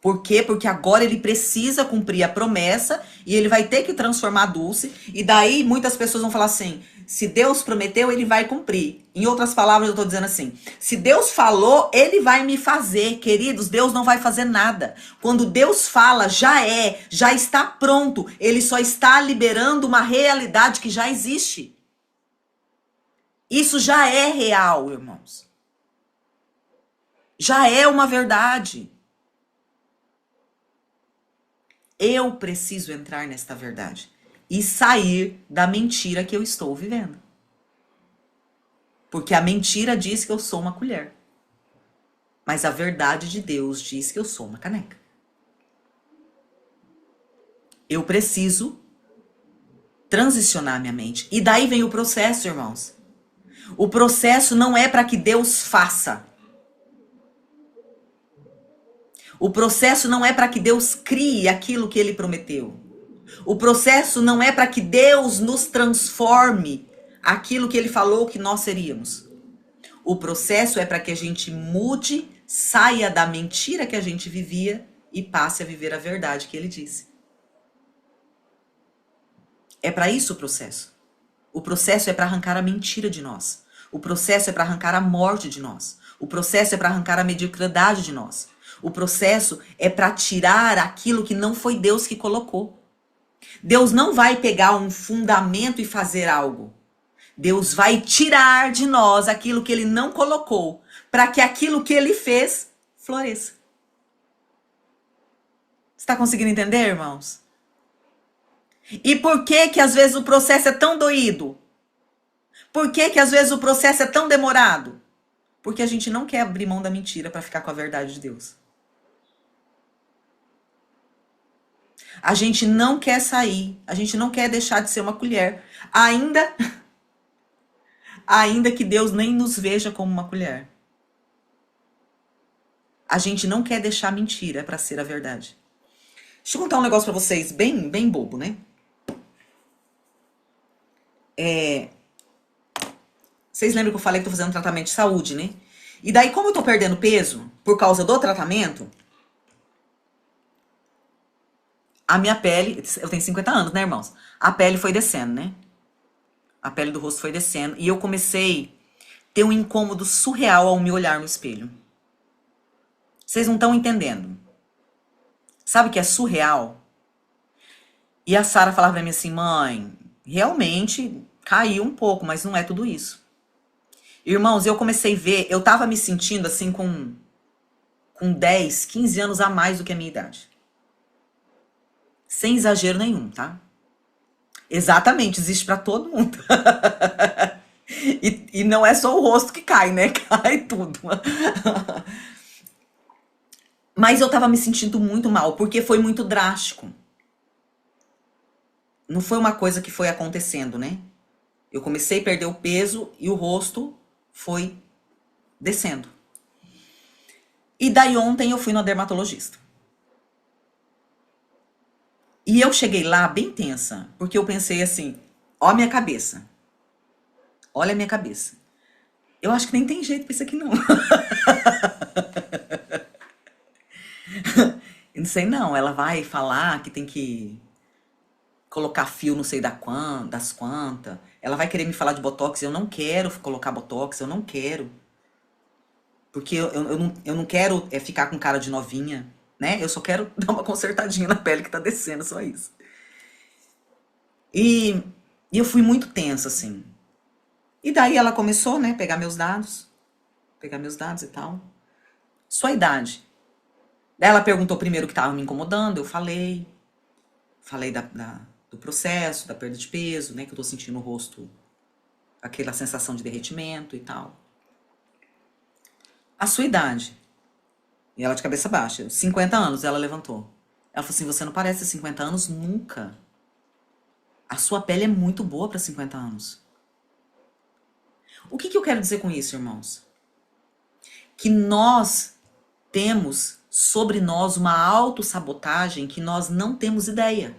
Por quê? Porque agora ele precisa cumprir a promessa e ele vai ter que transformar a Dulce. E daí muitas pessoas vão falar assim: se Deus prometeu, ele vai cumprir. Em outras palavras, eu tô dizendo assim: se Deus falou, ele vai me fazer. Queridos, Deus não vai fazer nada. Quando Deus fala, já está pronto. Ele só está liberando uma realidade que já existe. Isso já é real, irmãos. Já é uma verdade. Eu preciso entrar nesta verdade e sair da mentira que eu estou vivendo. Porque a mentira diz que eu sou uma colher. Mas a verdade de Deus diz que eu sou uma caneca. Eu preciso transicionar minha mente. E daí vem o processo, irmãos. O processo não é para que Deus faça. O processo não é para que Deus crie aquilo que ele prometeu. O processo não é para que Deus nos transforme aquilo que ele falou que nós seríamos. O processo é para que a gente mude, saia da mentira que a gente vivia e passe a viver a verdade que ele disse. É para isso o processo. O processo é para arrancar a mentira de nós. O processo é para arrancar a morte de nós. O processo é para arrancar a mediocridade de nós. O processo é para tirar aquilo que não foi Deus que colocou. Deus não vai pegar um fundamento e fazer algo. Deus vai tirar de nós aquilo que ele não colocou, para que aquilo que ele fez floresça. Está conseguindo entender, irmãos? E por que que às vezes o processo é tão doído? Por que que às vezes o processo é tão demorado? Porque a gente não quer abrir mão da mentira para ficar com a verdade de Deus. A gente não quer sair, a gente não quer deixar de ser uma colher, ainda que Deus nem nos veja como uma colher. A gente não quer deixar a mentira para ser a verdade. Deixa eu contar um negócio para vocês, bem bobo, né? Vocês lembram que eu falei que tô fazendo tratamento de saúde, né? E daí, como eu tô perdendo peso por causa do tratamento, a minha pele, eu tenho 50 anos, né, irmãos? A pele foi descendo, né? A pele do rosto foi descendo. E eu comecei a ter um incômodo surreal ao me olhar no espelho. Vocês não estão entendendo. Sabe o que é surreal? E a Sara falava pra mim assim: mãe, realmente caiu um pouco, mas não é tudo isso. Irmãos, eu comecei a ver, eu tava me sentindo assim com 10, 15 anos a mais do que a minha idade. Sem exagero nenhum, tá? Exatamente, existe pra todo mundo. E não é só o rosto que cai, né? Cai tudo. Mas eu tava me sentindo muito mal, porque foi muito drástico. Não foi uma coisa que foi acontecendo, né? Eu comecei a perder o peso e o rosto foi descendo. E daí ontem eu fui no dermatologista. E eu cheguei lá bem tensa, porque eu pensei assim: ó a minha cabeça. Olha a minha cabeça. Eu acho que nem tem jeito pra isso aqui, não. Eu não sei, não. Ela vai falar que tem que colocar fio não sei das quantas. Ela vai querer me falar de botox. Eu não quero colocar botox, eu não quero. Porque eu não quero ficar com cara de novinha, né? Eu só quero dar uma consertadinha na pele que tá descendo, só isso. E eu fui muito tensa, assim. E daí ela começou, né, pegar meus dados e tal. Sua idade. Daí ela perguntou primeiro o que estava me incomodando, eu falei do processo, da perda de peso, né, que eu tô sentindo no rosto aquela sensação de derretimento e tal. A sua idade. E ela de cabeça baixa, 50 anos, ela levantou. Ela falou assim: você não parece 50 anos nunca. A sua pele é muito boa para 50 anos. O que eu quero dizer com isso, irmãos? que nós temos sobre nós uma autossabotagem que nós não temos ideia.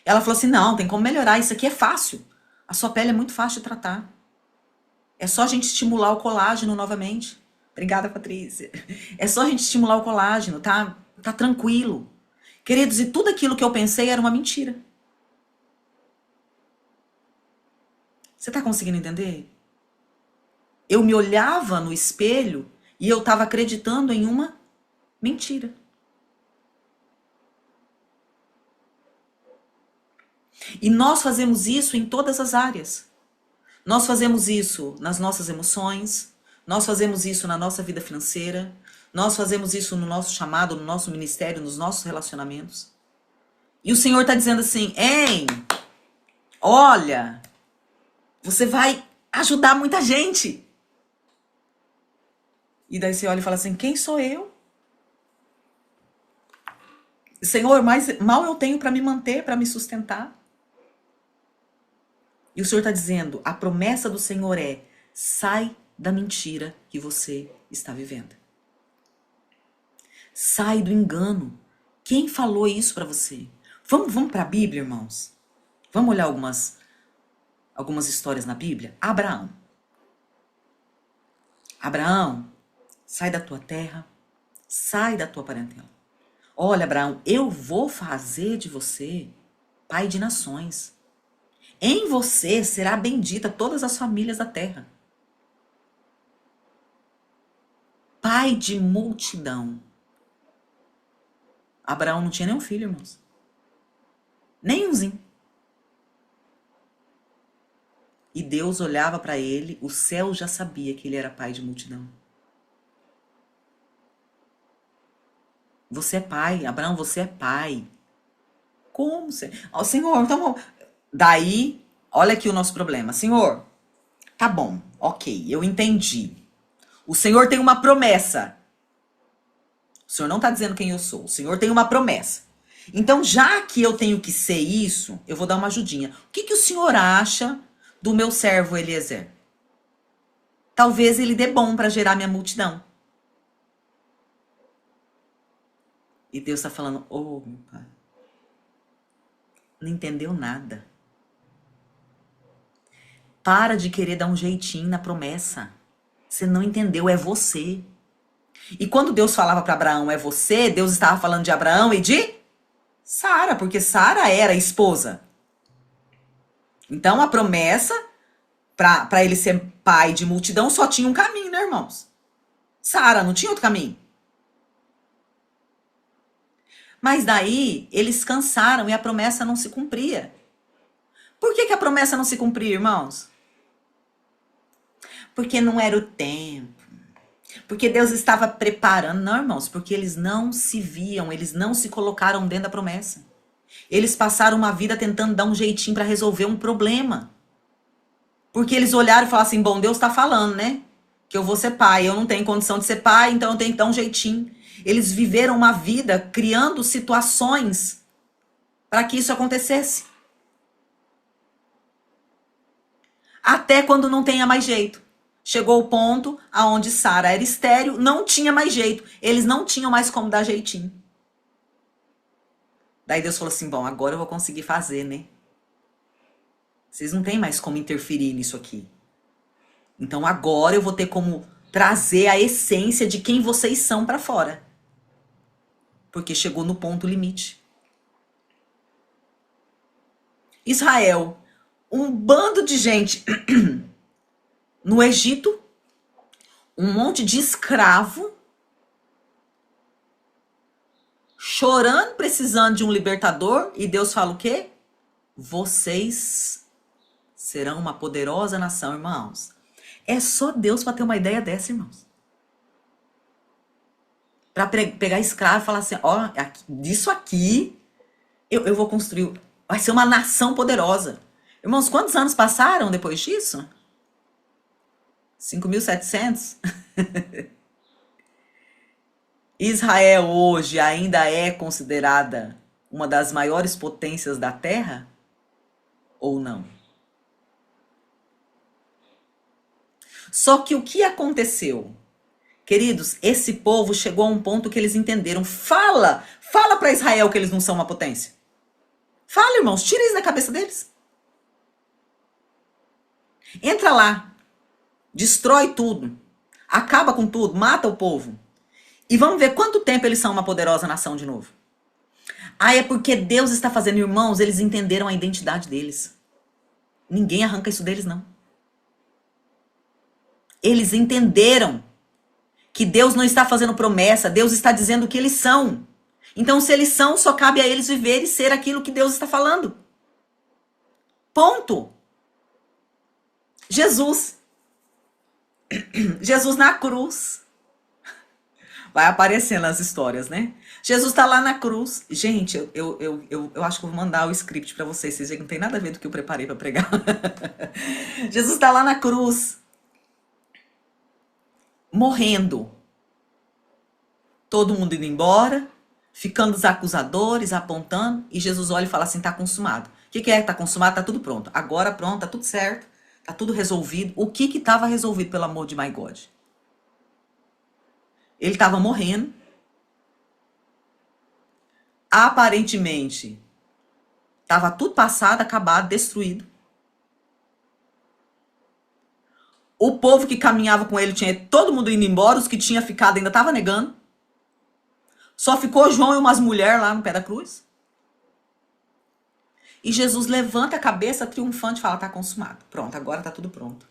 Ela falou assim, não, tem como melhorar, isso aqui é fácil. A sua pele é muito fácil de tratar. É só a gente estimular o colágeno novamente. Obrigada, Patrícia. É só a gente estimular o colágeno, tá? Tá tranquilo. Queridos, e tudo aquilo que eu pensei era uma mentira. Você tá conseguindo entender? Eu me olhava no espelho e eu estava acreditando em uma mentira. E nós fazemos isso em todas as áreas. Nós fazemos isso nas nossas emoções, nós fazemos isso na nossa vida financeira, nós fazemos isso no nosso chamado, no nosso ministério, nos nossos relacionamentos. E o Senhor está dizendo assim, hein, olha, você vai ajudar muita gente. E daí você olha e fala assim, quem sou eu? Senhor, mas mal eu tenho para me manter, para me sustentar. E o Senhor está dizendo, a promessa do Senhor é, sai da mentira que você está vivendo. Sai do engano. Quem falou isso para você? Vamos para a Bíblia, irmãos? Vamos olhar algumas histórias na Bíblia? Abraão. Abraão, sai da tua terra, sai da tua parentela. Olha, Abraão, eu vou fazer de você pai de nações. Em você será bendita todas as famílias da terra. Pai de multidão. Abraão não tinha nenhum filho, irmãos. Nenhumzinho. E Deus olhava para ele, o céu já sabia que ele era pai de multidão. Você é pai, Abraão, você é pai. Como você? Oh, Senhor, então... Daí, olha aqui o nosso problema. Senhor, tá bom, ok, eu entendi. O Senhor tem uma promessa. O Senhor não está dizendo quem eu sou. O Senhor tem uma promessa. Então, já que eu tenho que ser isso, eu vou dar uma ajudinha. O que o Senhor acha do meu servo Eliezer? Talvez ele dê bom para gerar minha multidão. E Deus está falando, oh, meu pai, não entendeu nada. Para de querer dar um jeitinho na promessa. Você não entendeu, é você. E quando Deus falava para Abraão, é você, Deus estava falando de Abraão e de Sara, porque Sara era a esposa. Então a promessa para ele ser pai de multidão só tinha um caminho, né, irmãos? Sara, não tinha outro caminho. Mas daí eles cansaram e a promessa não se cumpria. Por que a promessa não se cumpria, irmãos? Porque não era o tempo. Porque Deus estava preparando. Não, irmãos, porque eles não se viam, eles não se colocaram dentro da promessa. Eles passaram uma vida tentando dar um jeitinho para resolver um problema. Porque eles olharam e falaram assim, bom, Deus está falando, né? Que eu vou ser pai, eu não tenho condição de ser pai, então eu tenho que dar um jeitinho. Eles viveram uma vida criando situações para que isso acontecesse. Até quando não tenha mais jeito. Chegou o ponto aonde Sara era estéril, não tinha mais jeito. Eles não tinham mais como dar jeitinho. Daí Deus falou assim, bom, agora eu vou conseguir fazer, né? Vocês não têm mais como interferir nisso aqui. Então agora eu vou ter como trazer a essência de quem vocês são para fora. Porque chegou no ponto limite. Israel, um bando de gente no Egito, um monte de escravo, chorando, precisando de um libertador, e Deus fala o quê? Vocês serão uma poderosa nação, irmãos. É só Deus para ter uma ideia dessa, irmãos. Para pegar escravo e falar assim, ó, disso aqui eu vou construir, vai ser uma nação poderosa. Irmãos, quantos anos passaram depois disso? 5.700? Israel hoje ainda é considerada uma das maiores potências da Terra? Ou não? Só que o que aconteceu? Queridos, esse povo chegou a um ponto que eles entenderam. Fala para Israel que eles não são uma potência. Fala, irmãos, tira isso da cabeça deles. Entra lá, destrói tudo, acaba com tudo, mata o povo. E vamos ver quanto tempo eles são uma poderosa nação de novo. Ah, é porque Deus está fazendo, irmãos, eles entenderam a identidade deles. Ninguém arranca isso deles, não. Eles entenderam que Deus não está fazendo promessa, Deus está dizendo o que eles são. Então, se eles são, só cabe a eles viver e ser aquilo que Deus está falando. Ponto. Jesus. Jesus na cruz. Vai aparecendo as histórias, né? Jesus tá lá na cruz. Gente, eu acho que eu vou mandar o script para vocês. Vocês veem que não tem nada a ver do que eu preparei para pregar. Jesus tá lá na cruz. Morrendo. Todo mundo indo embora. Ficando os acusadores apontando. E Jesus olha e fala assim, tá consumado. O que é? Tá consumado? Tá tudo pronto. Agora pronto, tá tudo certo. Tá tudo resolvido. O que estava resolvido, pelo amor de my God? Ele estava morrendo. Aparentemente, estava tudo passado, acabado, destruído. O povo que caminhava com ele tinha todo mundo indo embora, os que tinha ficado ainda estava negando. Só ficou João e umas mulheres lá no pé da cruz. E Jesus levanta a cabeça triunfante e fala, tá consumado. Pronto, agora tá tudo pronto.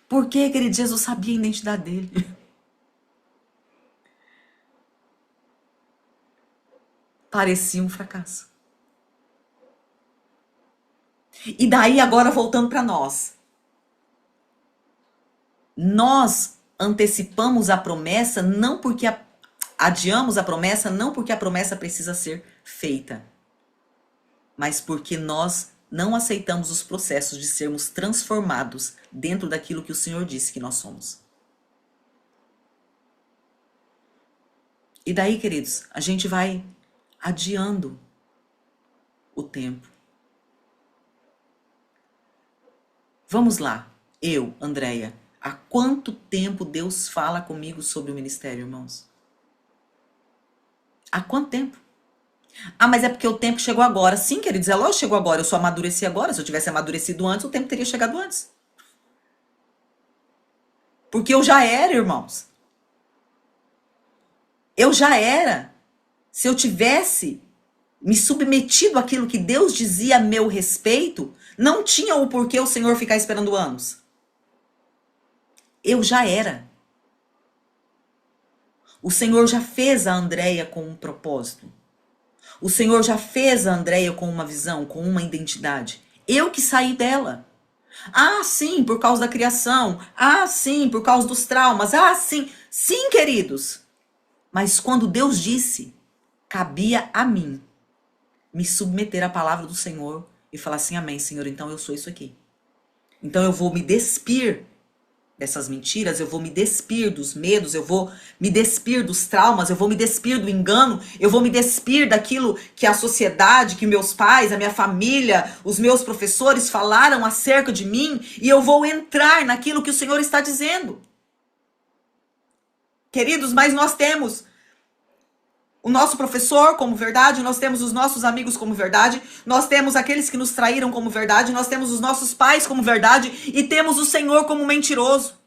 Por quê, querido? Jesus sabia a identidade dele. Parecia um fracasso. E daí, agora voltando para nós. Nós antecipamos a promessa, não porque adiamos a promessa, não porque a promessa precisa ser feita, mas porque nós não aceitamos os processos de sermos transformados dentro daquilo que o Senhor disse que nós somos. E daí, queridos, a gente vai adiando o tempo. Vamos lá, eu, Andréia, há quanto tempo Deus fala comigo sobre o ministério, irmãos? Há quanto tempo? Ah, mas é porque o tempo chegou agora. Sim, queridos, é lógico que chegou agora. Eu só amadureci agora. Se eu tivesse amadurecido antes, o tempo teria chegado antes. Porque eu já era, irmãos. Eu já era. Se eu tivesse me submetido àquilo que Deus dizia a meu respeito, não tinha o porquê o Senhor ficar esperando anos. Eu já era. O Senhor já fez a Andréia com um propósito. O Senhor já fez a Andréia com uma visão, com uma identidade. Eu que saí dela. Ah, sim, por causa da criação. Ah, sim, por causa dos traumas. Ah, sim. Sim, queridos. Mas quando Deus disse, cabia a mim me submeter à palavra do Senhor e falar assim, amém, Senhor, então eu sou isso aqui. Então eu vou me despir dessas mentiras, eu vou me despir dos medos, eu vou me despir dos traumas, eu vou me despir do engano, eu vou me despir daquilo que a sociedade, que meus pais, a minha família, os meus professores falaram acerca de mim, e eu vou entrar naquilo que o Senhor está dizendo. Queridos, mas nós temos o nosso professor como verdade, nós temos os nossos amigos como verdade, nós temos aqueles que nos traíram como verdade, nós temos os nossos pais como verdade e temos o Senhor como mentiroso.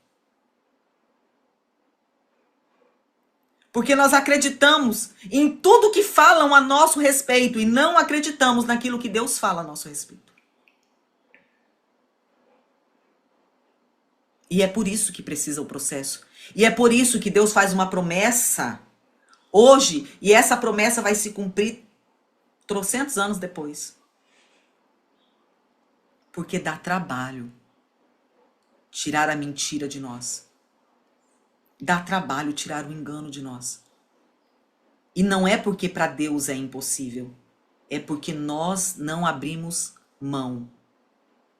Porque nós acreditamos em tudo que falam a nosso respeito e não acreditamos naquilo que Deus fala a nosso respeito. E é por isso que precisa o processo. E é por isso que Deus faz uma promessa hoje, e essa promessa vai se cumprir trocentos anos depois. Porque dá trabalho tirar a mentira de nós. Dá trabalho tirar o engano de nós. E não é porque para Deus é impossível. É porque nós não abrimos mão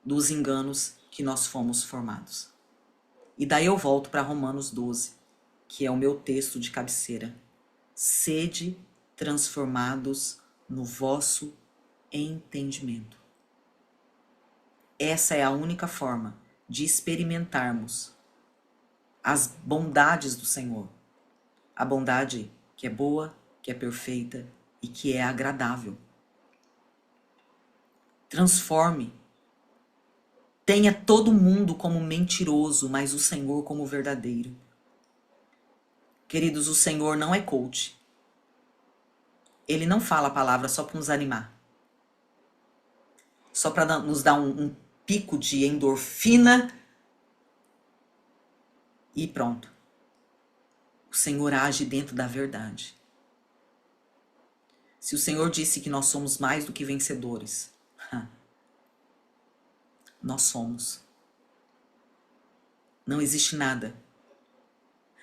dos enganos que nós fomos formados. E daí eu volto para Romanos 12, que é o meu texto de cabeceira. Sede transformados no vosso entendimento. Essa é a única forma de experimentarmos as bondades do Senhor. A bondade que é boa, que é perfeita e que é agradável. Transforme. Tenha todo mundo como mentiroso, mas o Senhor como verdadeiro. Queridos, o Senhor não é coach. Ele não fala a palavra só para nos animar. Só para nos dar um pico de endorfina e pronto. O Senhor age dentro da verdade. Se o Senhor disse que nós somos mais do que vencedores, nós somos. Não existe nada.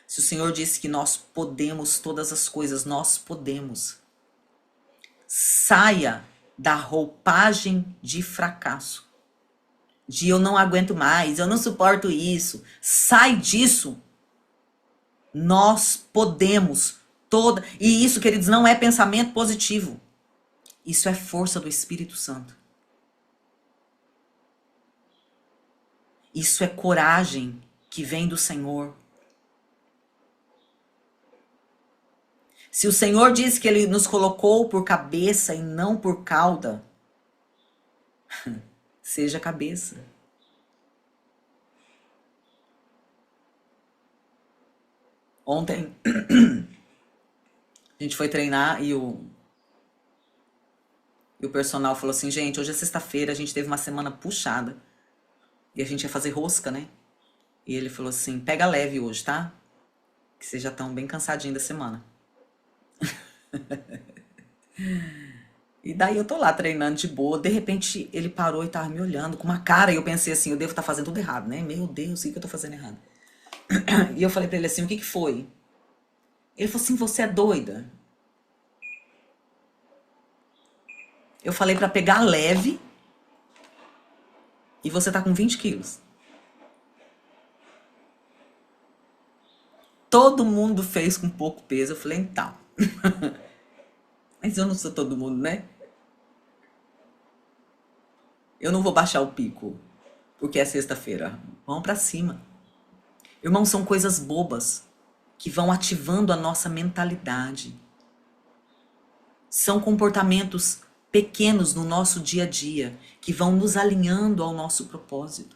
Se o Senhor disse que nós podemos todas as coisas, nós podemos. Saia da roupagem de fracasso. De eu não aguento mais, eu não suporto isso. Sai disso. Nós podemos toda. E isso, queridos, não é pensamento positivo. Isso é força do Espírito Santo. Isso é coragem que vem do Senhor. Se o Senhor diz que Ele nos colocou por cabeça e não por cauda, seja cabeça. Ontem a gente foi treinar e o personal falou assim, gente, hoje é sexta-feira, a gente teve uma semana puxada e a gente ia fazer rosca, né? E ele falou assim, pega leve hoje, tá? Que vocês já estão bem cansadinhos da semana. E daí eu tô lá treinando de boa, de repente ele parou e tava me olhando com uma cara e eu pensei assim, eu devo estar fazendo tudo errado, né? Meu Deus, o que eu tô fazendo errado? E eu falei pra ele assim, o que foi? Ele falou assim, você é doida? Eu falei pra pegar leve e você tá com 20 quilos. Todo mundo fez com pouco peso. Eu falei, então. Mas eu não sou todo mundo, né? Eu não vou baixar o pico, porque é sexta-feira. Vamos pra cima. Irmãos, são coisas bobas que vão ativando a nossa mentalidade. São comportamentos pequenos no nosso dia a dia que vão nos alinhando ao nosso propósito.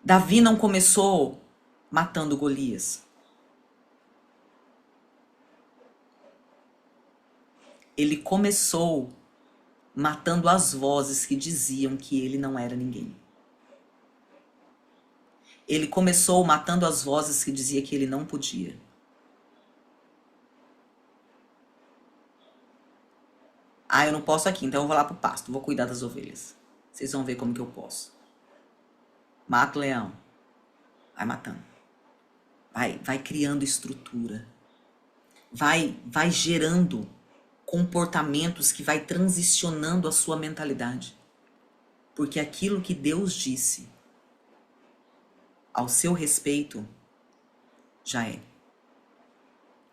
Davi não começou matando Golias. Ele começou matando as vozes que diziam que ele não era ninguém. Ele começou matando as vozes que diziam que ele não podia. Ah, eu não posso aqui, então eu vou lá pro pasto, vou cuidar das ovelhas. Vocês vão ver como que eu posso. Mata o leão. Vai matando. Vai criando estrutura. Vai gerando comportamentos que vai transicionando a sua mentalidade. Porque aquilo que Deus disse ao seu respeito já é.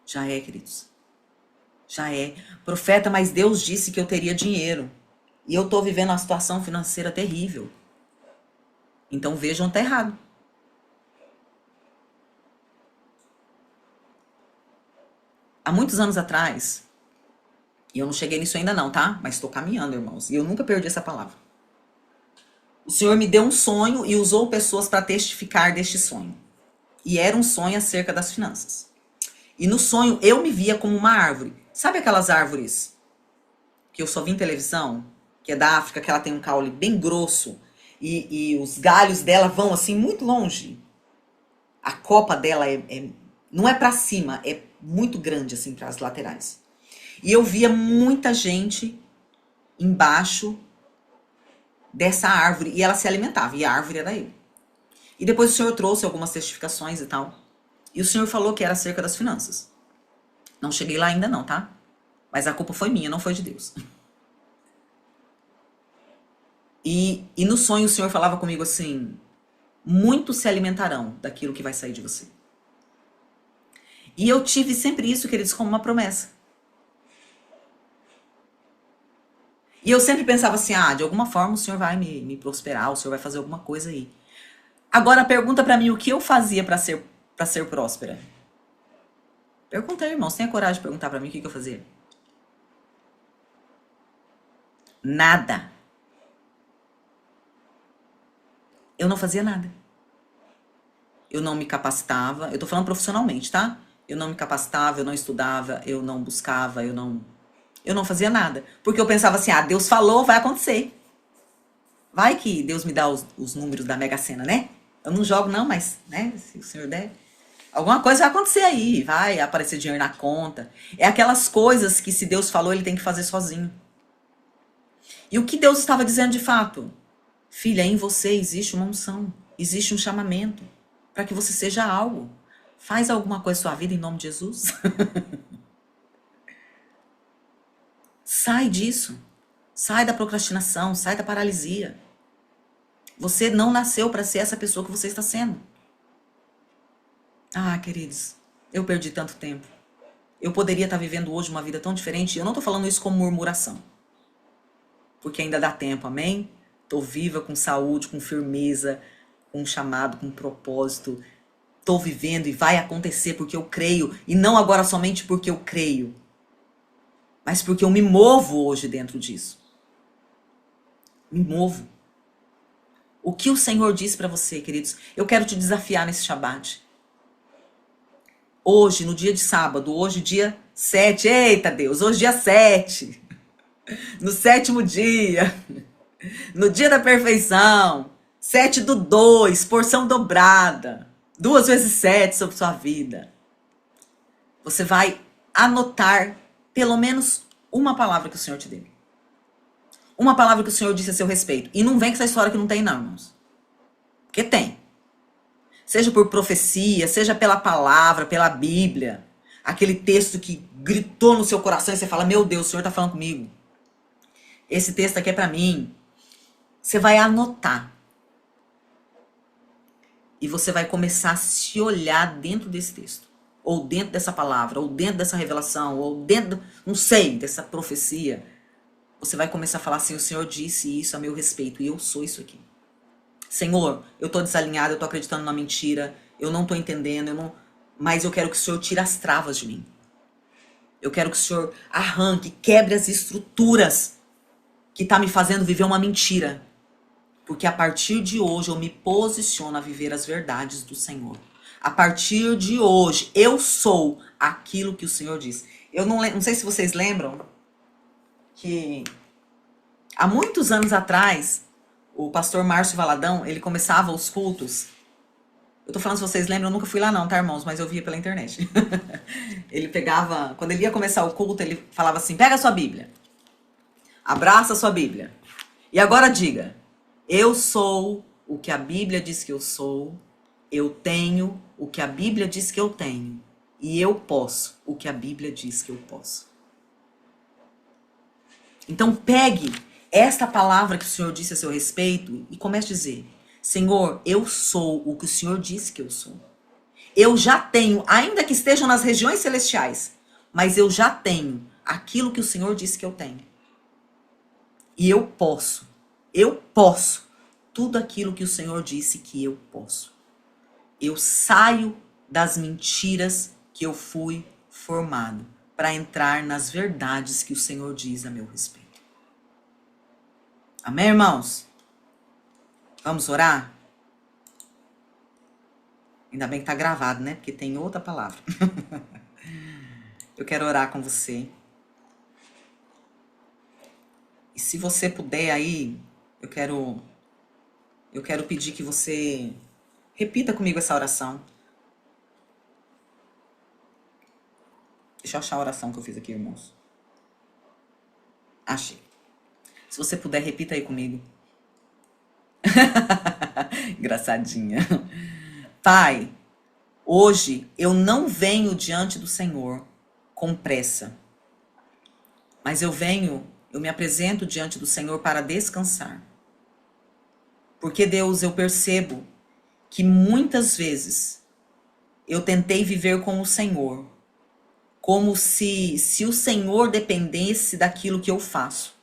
Já é, queridos. Já é. Profeta, mas Deus disse que eu teria dinheiro. E eu tô vivendo uma situação financeira terrível. Então vejam, tá errado. Há muitos anos atrás, e eu não cheguei nisso ainda não, tá? Mas estou caminhando, irmãos. E eu nunca perdi essa palavra. O Senhor me deu um sonho e usou pessoas para testificar deste sonho. E era um sonho acerca das finanças. E no sonho eu me via como uma árvore. Sabe aquelas árvores que eu só vi em televisão? Que é da África, que ela tem um caule bem grosso. E os galhos dela vão assim muito longe. A copa dela não é para cima, é muito grande assim para as laterais. E eu via muita gente embaixo dessa árvore e ela se alimentava e a árvore era eu. E depois o Senhor trouxe algumas testificações e tal. E o Senhor falou que era acerca das finanças. Não cheguei lá ainda não, tá? Mas a culpa foi minha, não foi de Deus. E no sonho o Senhor falava comigo assim, muitos se alimentarão daquilo que vai sair de você. E eu tive sempre isso, queridos, como uma promessa. E eu sempre pensava assim, de alguma forma o Senhor vai me prosperar, o Senhor vai fazer alguma coisa aí. Agora pergunta pra mim o que eu fazia para ser próspera. Pergunta aí, irmãos, tenha coragem de perguntar pra mim o que eu fazia. Nada. Eu não fazia nada. Eu não me capacitava, eu tô falando profissionalmente, tá? Eu não me capacitava, eu não estudava, eu não buscava, eu não fazia nada. Porque eu pensava assim, Deus falou, vai acontecer. Vai que Deus me dá os números da Mega Sena, né? Eu não jogo não, mas, né, se o Senhor der, alguma coisa vai acontecer aí, vai aparecer dinheiro na conta. É aquelas coisas que se Deus falou, ele tem que fazer sozinho. E o que Deus estava dizendo de fato? Filha, em você existe uma unção, existe um chamamento para que você seja algo. Faz alguma coisa na sua vida em nome de Jesus. Sai disso. Sai da procrastinação, sai da paralisia. Você não nasceu para ser essa pessoa que você está sendo. Queridos, eu perdi tanto tempo. Eu poderia estar vivendo hoje uma vida tão diferente. Eu não estou falando isso como murmuração. Porque ainda dá tempo, amém? Estou viva, com saúde, com firmeza, com um chamado, com um propósito. Estou vivendo e vai acontecer porque eu creio. E não agora somente porque eu creio. Mas porque eu me movo hoje dentro disso. Me movo. O que o Senhor diz para você, queridos? Eu quero te desafiar nesse Shabat. Hoje, no dia de sábado, hoje dia 7. Eita Deus, hoje dia 7. No 7º dia. No dia da perfeição. 7/2, porção dobrada. 2 vezes 7 sobre sua vida. Você vai anotar pelo menos uma palavra que o Senhor te deu. Uma palavra que o Senhor disse a seu respeito. E não vem com essa história que não tem, não, irmãos. Porque tem. Seja por profecia, seja pela palavra, pela Bíblia. Aquele texto que gritou no seu coração e você fala, meu Deus, o Senhor está falando comigo. Esse texto aqui é para mim. Você vai anotar. E você vai começar a se olhar dentro desse texto. Ou dentro dessa palavra, ou dentro dessa revelação, ou dentro, não sei, dessa profecia. Você vai começar a falar assim, o Senhor disse isso a meu respeito, e eu sou isso aqui. Senhor, eu estou desalinhado, eu estou acreditando na mentira, eu não estou entendendo, mas eu quero que o Senhor tire as travas de mim. Eu quero que o Senhor arranque, quebre as estruturas que está me fazendo viver uma mentira. Porque a partir de hoje eu me posiciono a viver as verdades do Senhor. A partir de hoje eu sou aquilo que o Senhor diz. Eu não sei se vocês lembram que há muitos anos atrás, o pastor Márcio Valadão, ele começava os cultos. Eu tô falando se vocês lembram, eu nunca fui lá não, tá, irmãos? Mas eu via pela internet. Ele pegava, quando ele ia começar o culto, ele falava assim, pega a sua Bíblia. Abraça a sua Bíblia. E agora diga, eu sou o que a Bíblia diz que eu sou, eu tenho o que a Bíblia diz que eu tenho, e eu posso o que a Bíblia diz que eu posso. Então pegue esta palavra que o Senhor disse a seu respeito e comece a dizer, Senhor, eu sou o que o Senhor disse que eu sou. Eu já tenho, ainda que estejam nas regiões celestiais, mas eu já tenho aquilo que o Senhor disse que eu tenho. E eu posso tudo aquilo que o Senhor disse que eu posso. Eu saio das mentiras que eu fui formado para entrar nas verdades que o Senhor diz a meu respeito. Amém, irmãos? Vamos orar? Ainda bem que tá gravado, né? Porque tem outra palavra. Eu quero orar com você. E se você puder aí, eu quero pedir que você repita comigo essa oração. Deixa eu achar a oração que eu fiz aqui, irmãos. Achei. Se você puder, repita aí comigo. Engraçadinha. Pai, hoje eu não venho diante do Senhor com pressa, mas eu me apresento diante do Senhor para descansar. Porque, Deus, eu percebo que muitas vezes eu tentei viver com o Senhor, como se o Senhor dependesse daquilo que eu faço.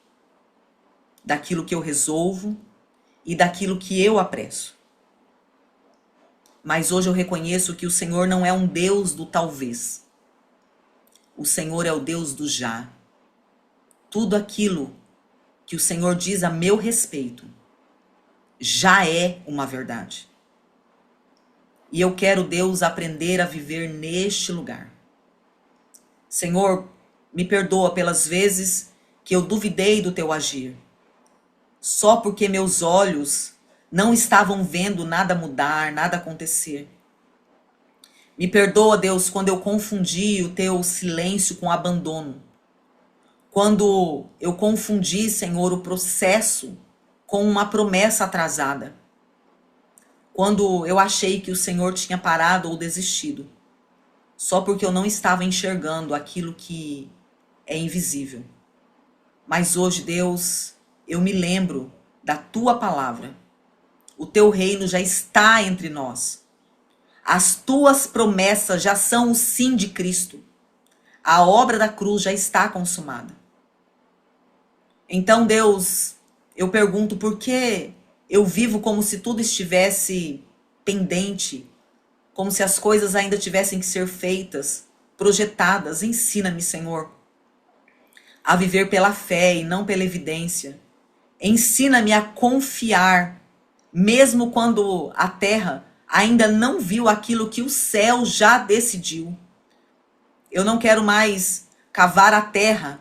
daquilo que eu resolvo e daquilo que eu apresso. Mas hoje eu reconheço que o Senhor não é um Deus do talvez. O Senhor é o Deus do já. Tudo aquilo que o Senhor diz a meu respeito já é uma verdade. E eu quero, Deus, aprender a viver neste lugar. Senhor, me perdoa pelas vezes que eu duvidei do teu agir, só porque meus olhos não estavam vendo nada mudar, nada acontecer. Me perdoa, Deus, quando eu confundi o teu silêncio com abandono. Quando eu confundi, Senhor, o processo com uma promessa atrasada. Quando eu achei que o Senhor tinha parado ou desistido, só porque eu não estava enxergando aquilo que é invisível. Mas hoje, Deus, eu me lembro da tua palavra. O teu reino já está entre nós. As tuas promessas já são o sim de Cristo. A obra da cruz já está consumada. Então, Deus, eu pergunto por que eu vivo como se tudo estivesse pendente, como se as coisas ainda tivessem que ser feitas, projetadas. Ensina-me, Senhor, a viver pela fé e não pela evidência. Ensina-me a confiar, mesmo quando a terra ainda não viu aquilo que o céu já decidiu. Eu não quero mais cavar a terra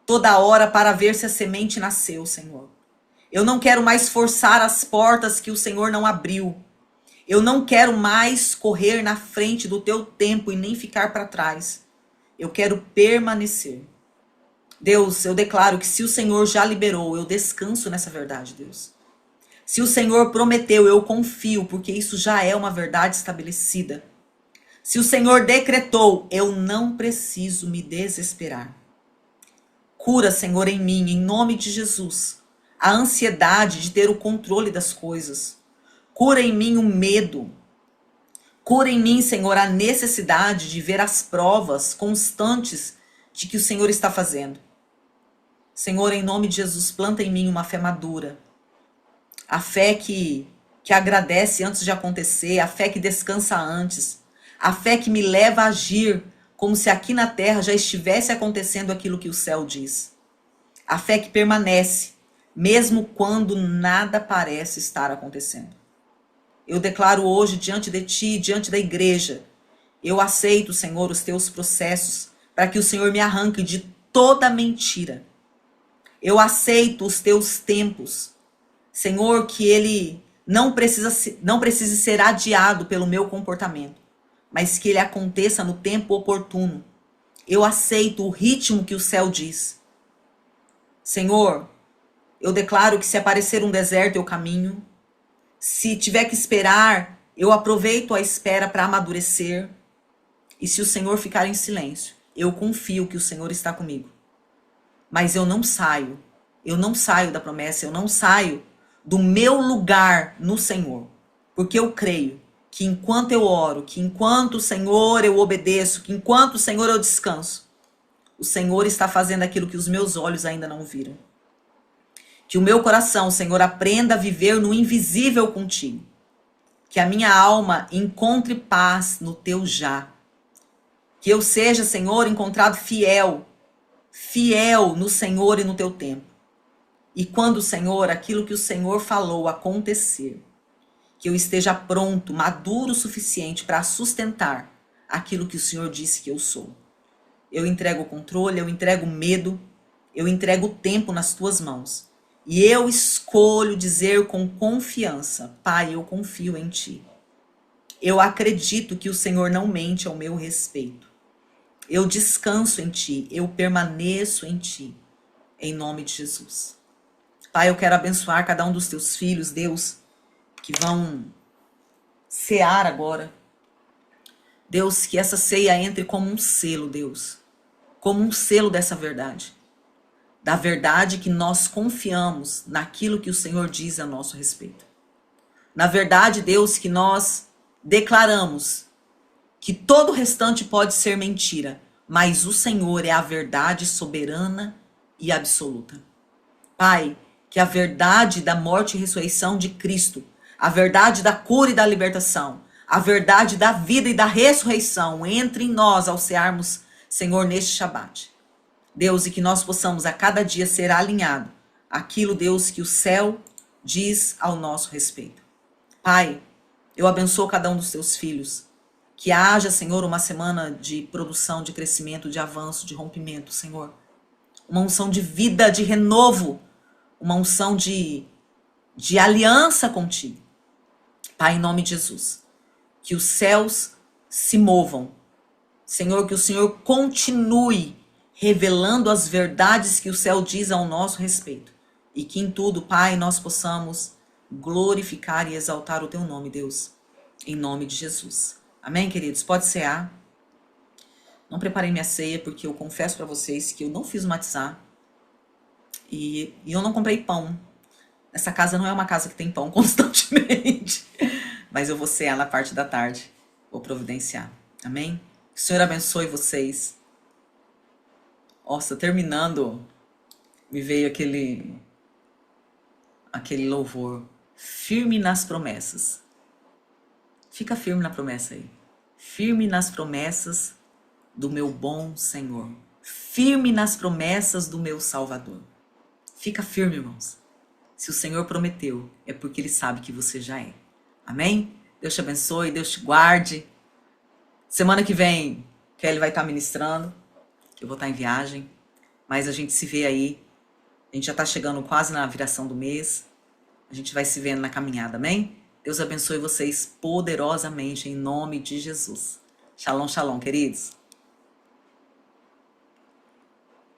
toda hora para ver se a semente nasceu, Senhor. Eu não quero mais forçar as portas que o Senhor não abriu. Eu não quero mais correr na frente do teu tempo e nem ficar para trás. Eu quero permanecer. Deus, eu declaro que se o Senhor já liberou, eu descanso nessa verdade, Deus. Se o Senhor prometeu, eu confio, porque isso já é uma verdade estabelecida. Se o Senhor decretou, eu não preciso me desesperar. Cura, Senhor, em mim, em nome de Jesus, a ansiedade de ter o controle das coisas. Cura em mim o medo. Cura em mim, Senhor, a necessidade de ver as provas constantes de que o Senhor está fazendo. Senhor, em nome de Jesus, planta em mim uma fé madura. A fé que agradece antes de acontecer, a fé que descansa antes, a fé que me leva a agir como se aqui na terra já estivesse acontecendo aquilo que o céu diz. A fé que permanece, mesmo quando nada parece estar acontecendo. Eu declaro hoje diante de ti, diante da igreja, eu aceito, Senhor, os teus processos, para que o Senhor me arranque de toda mentira. Eu aceito os teus tempos, Senhor, que ele não precise ser adiado pelo meu comportamento, mas que ele aconteça no tempo oportuno. Eu aceito o ritmo que o céu diz. Senhor, eu declaro que se aparecer um deserto, eu caminho. Se tiver que esperar, eu aproveito a espera para amadurecer. E se o Senhor ficar em silêncio, eu confio que o Senhor está comigo. Mas eu não saio da promessa, eu não saio do meu lugar no Senhor. Porque eu creio que enquanto eu oro, que enquanto o Senhor eu obedeço, que enquanto o Senhor eu descanso, o Senhor está fazendo aquilo que os meus olhos ainda não viram. Que o meu coração, Senhor, aprenda a viver no invisível contigo. Que a minha alma encontre paz no teu já. Que eu seja, Senhor, encontrado fiel no Senhor e no teu tempo. E quando, Senhor, aquilo que o Senhor falou acontecer, que eu esteja pronto, maduro o suficiente para sustentar aquilo que o Senhor disse que eu sou. Eu entrego o controle, eu entrego o medo, eu entrego o tempo nas tuas mãos. E eu escolho dizer com confiança, Pai, eu confio em ti. Eu acredito que o Senhor não mente ao meu respeito. Eu descanso em ti, eu permaneço em ti, em nome de Jesus. Pai, eu quero abençoar cada um dos teus filhos, Deus, que vão cear agora. Deus, que essa ceia entre como um selo, Deus, como um selo dessa verdade. Da verdade que nós confiamos naquilo que o Senhor diz a nosso respeito. Na verdade, Deus, que nós declaramos que todo o restante pode ser mentira, mas o Senhor é a verdade soberana e absoluta. Pai, que a verdade da morte e ressurreição de Cristo, a verdade da cura e da libertação, a verdade da vida e da ressurreição entre em nós ao cearmos, Senhor, neste Shabat. Deus, e que nós possamos a cada dia ser alinhado àquilo, Deus, que o céu diz ao nosso respeito. Pai, eu abençoo cada um dos teus filhos. Que haja, Senhor, uma semana de produção, de crescimento, de avanço, de rompimento, Senhor. Uma unção de vida, de renovo. Uma unção de aliança contigo. Pai, em nome de Jesus. Que os céus se movam. Senhor, que o Senhor continue revelando as verdades que o céu diz ao nosso respeito. E que em tudo, Pai, nós possamos glorificar e exaltar o teu nome, Deus. Em nome de Jesus. Amém, queridos? Pode cear. Não preparei minha ceia porque eu confesso para vocês que eu não fiz o matzá e eu não comprei pão. Essa casa não é uma casa que tem pão constantemente. Mas eu vou cear na parte da tarde. Vou providenciar. Amém? Que o Senhor abençoe vocês. Nossa, terminando, me veio aquele louvor. Firme nas promessas. Fica firme na promessa aí. Firme nas promessas do meu bom Senhor. Firme nas promessas do meu Salvador. Fica firme, irmãos. Se o Senhor prometeu, é porque Ele sabe que você já é. Amém? Deus te abençoe, Deus te guarde. Semana que vem, Kelly vai estar ministrando. Eu vou estar em viagem. Mas a gente se vê aí. A gente já está chegando quase na viração do mês. A gente vai se vendo na caminhada, amém? Deus abençoe vocês poderosamente, em nome de Jesus. Shalom, shalom, queridos.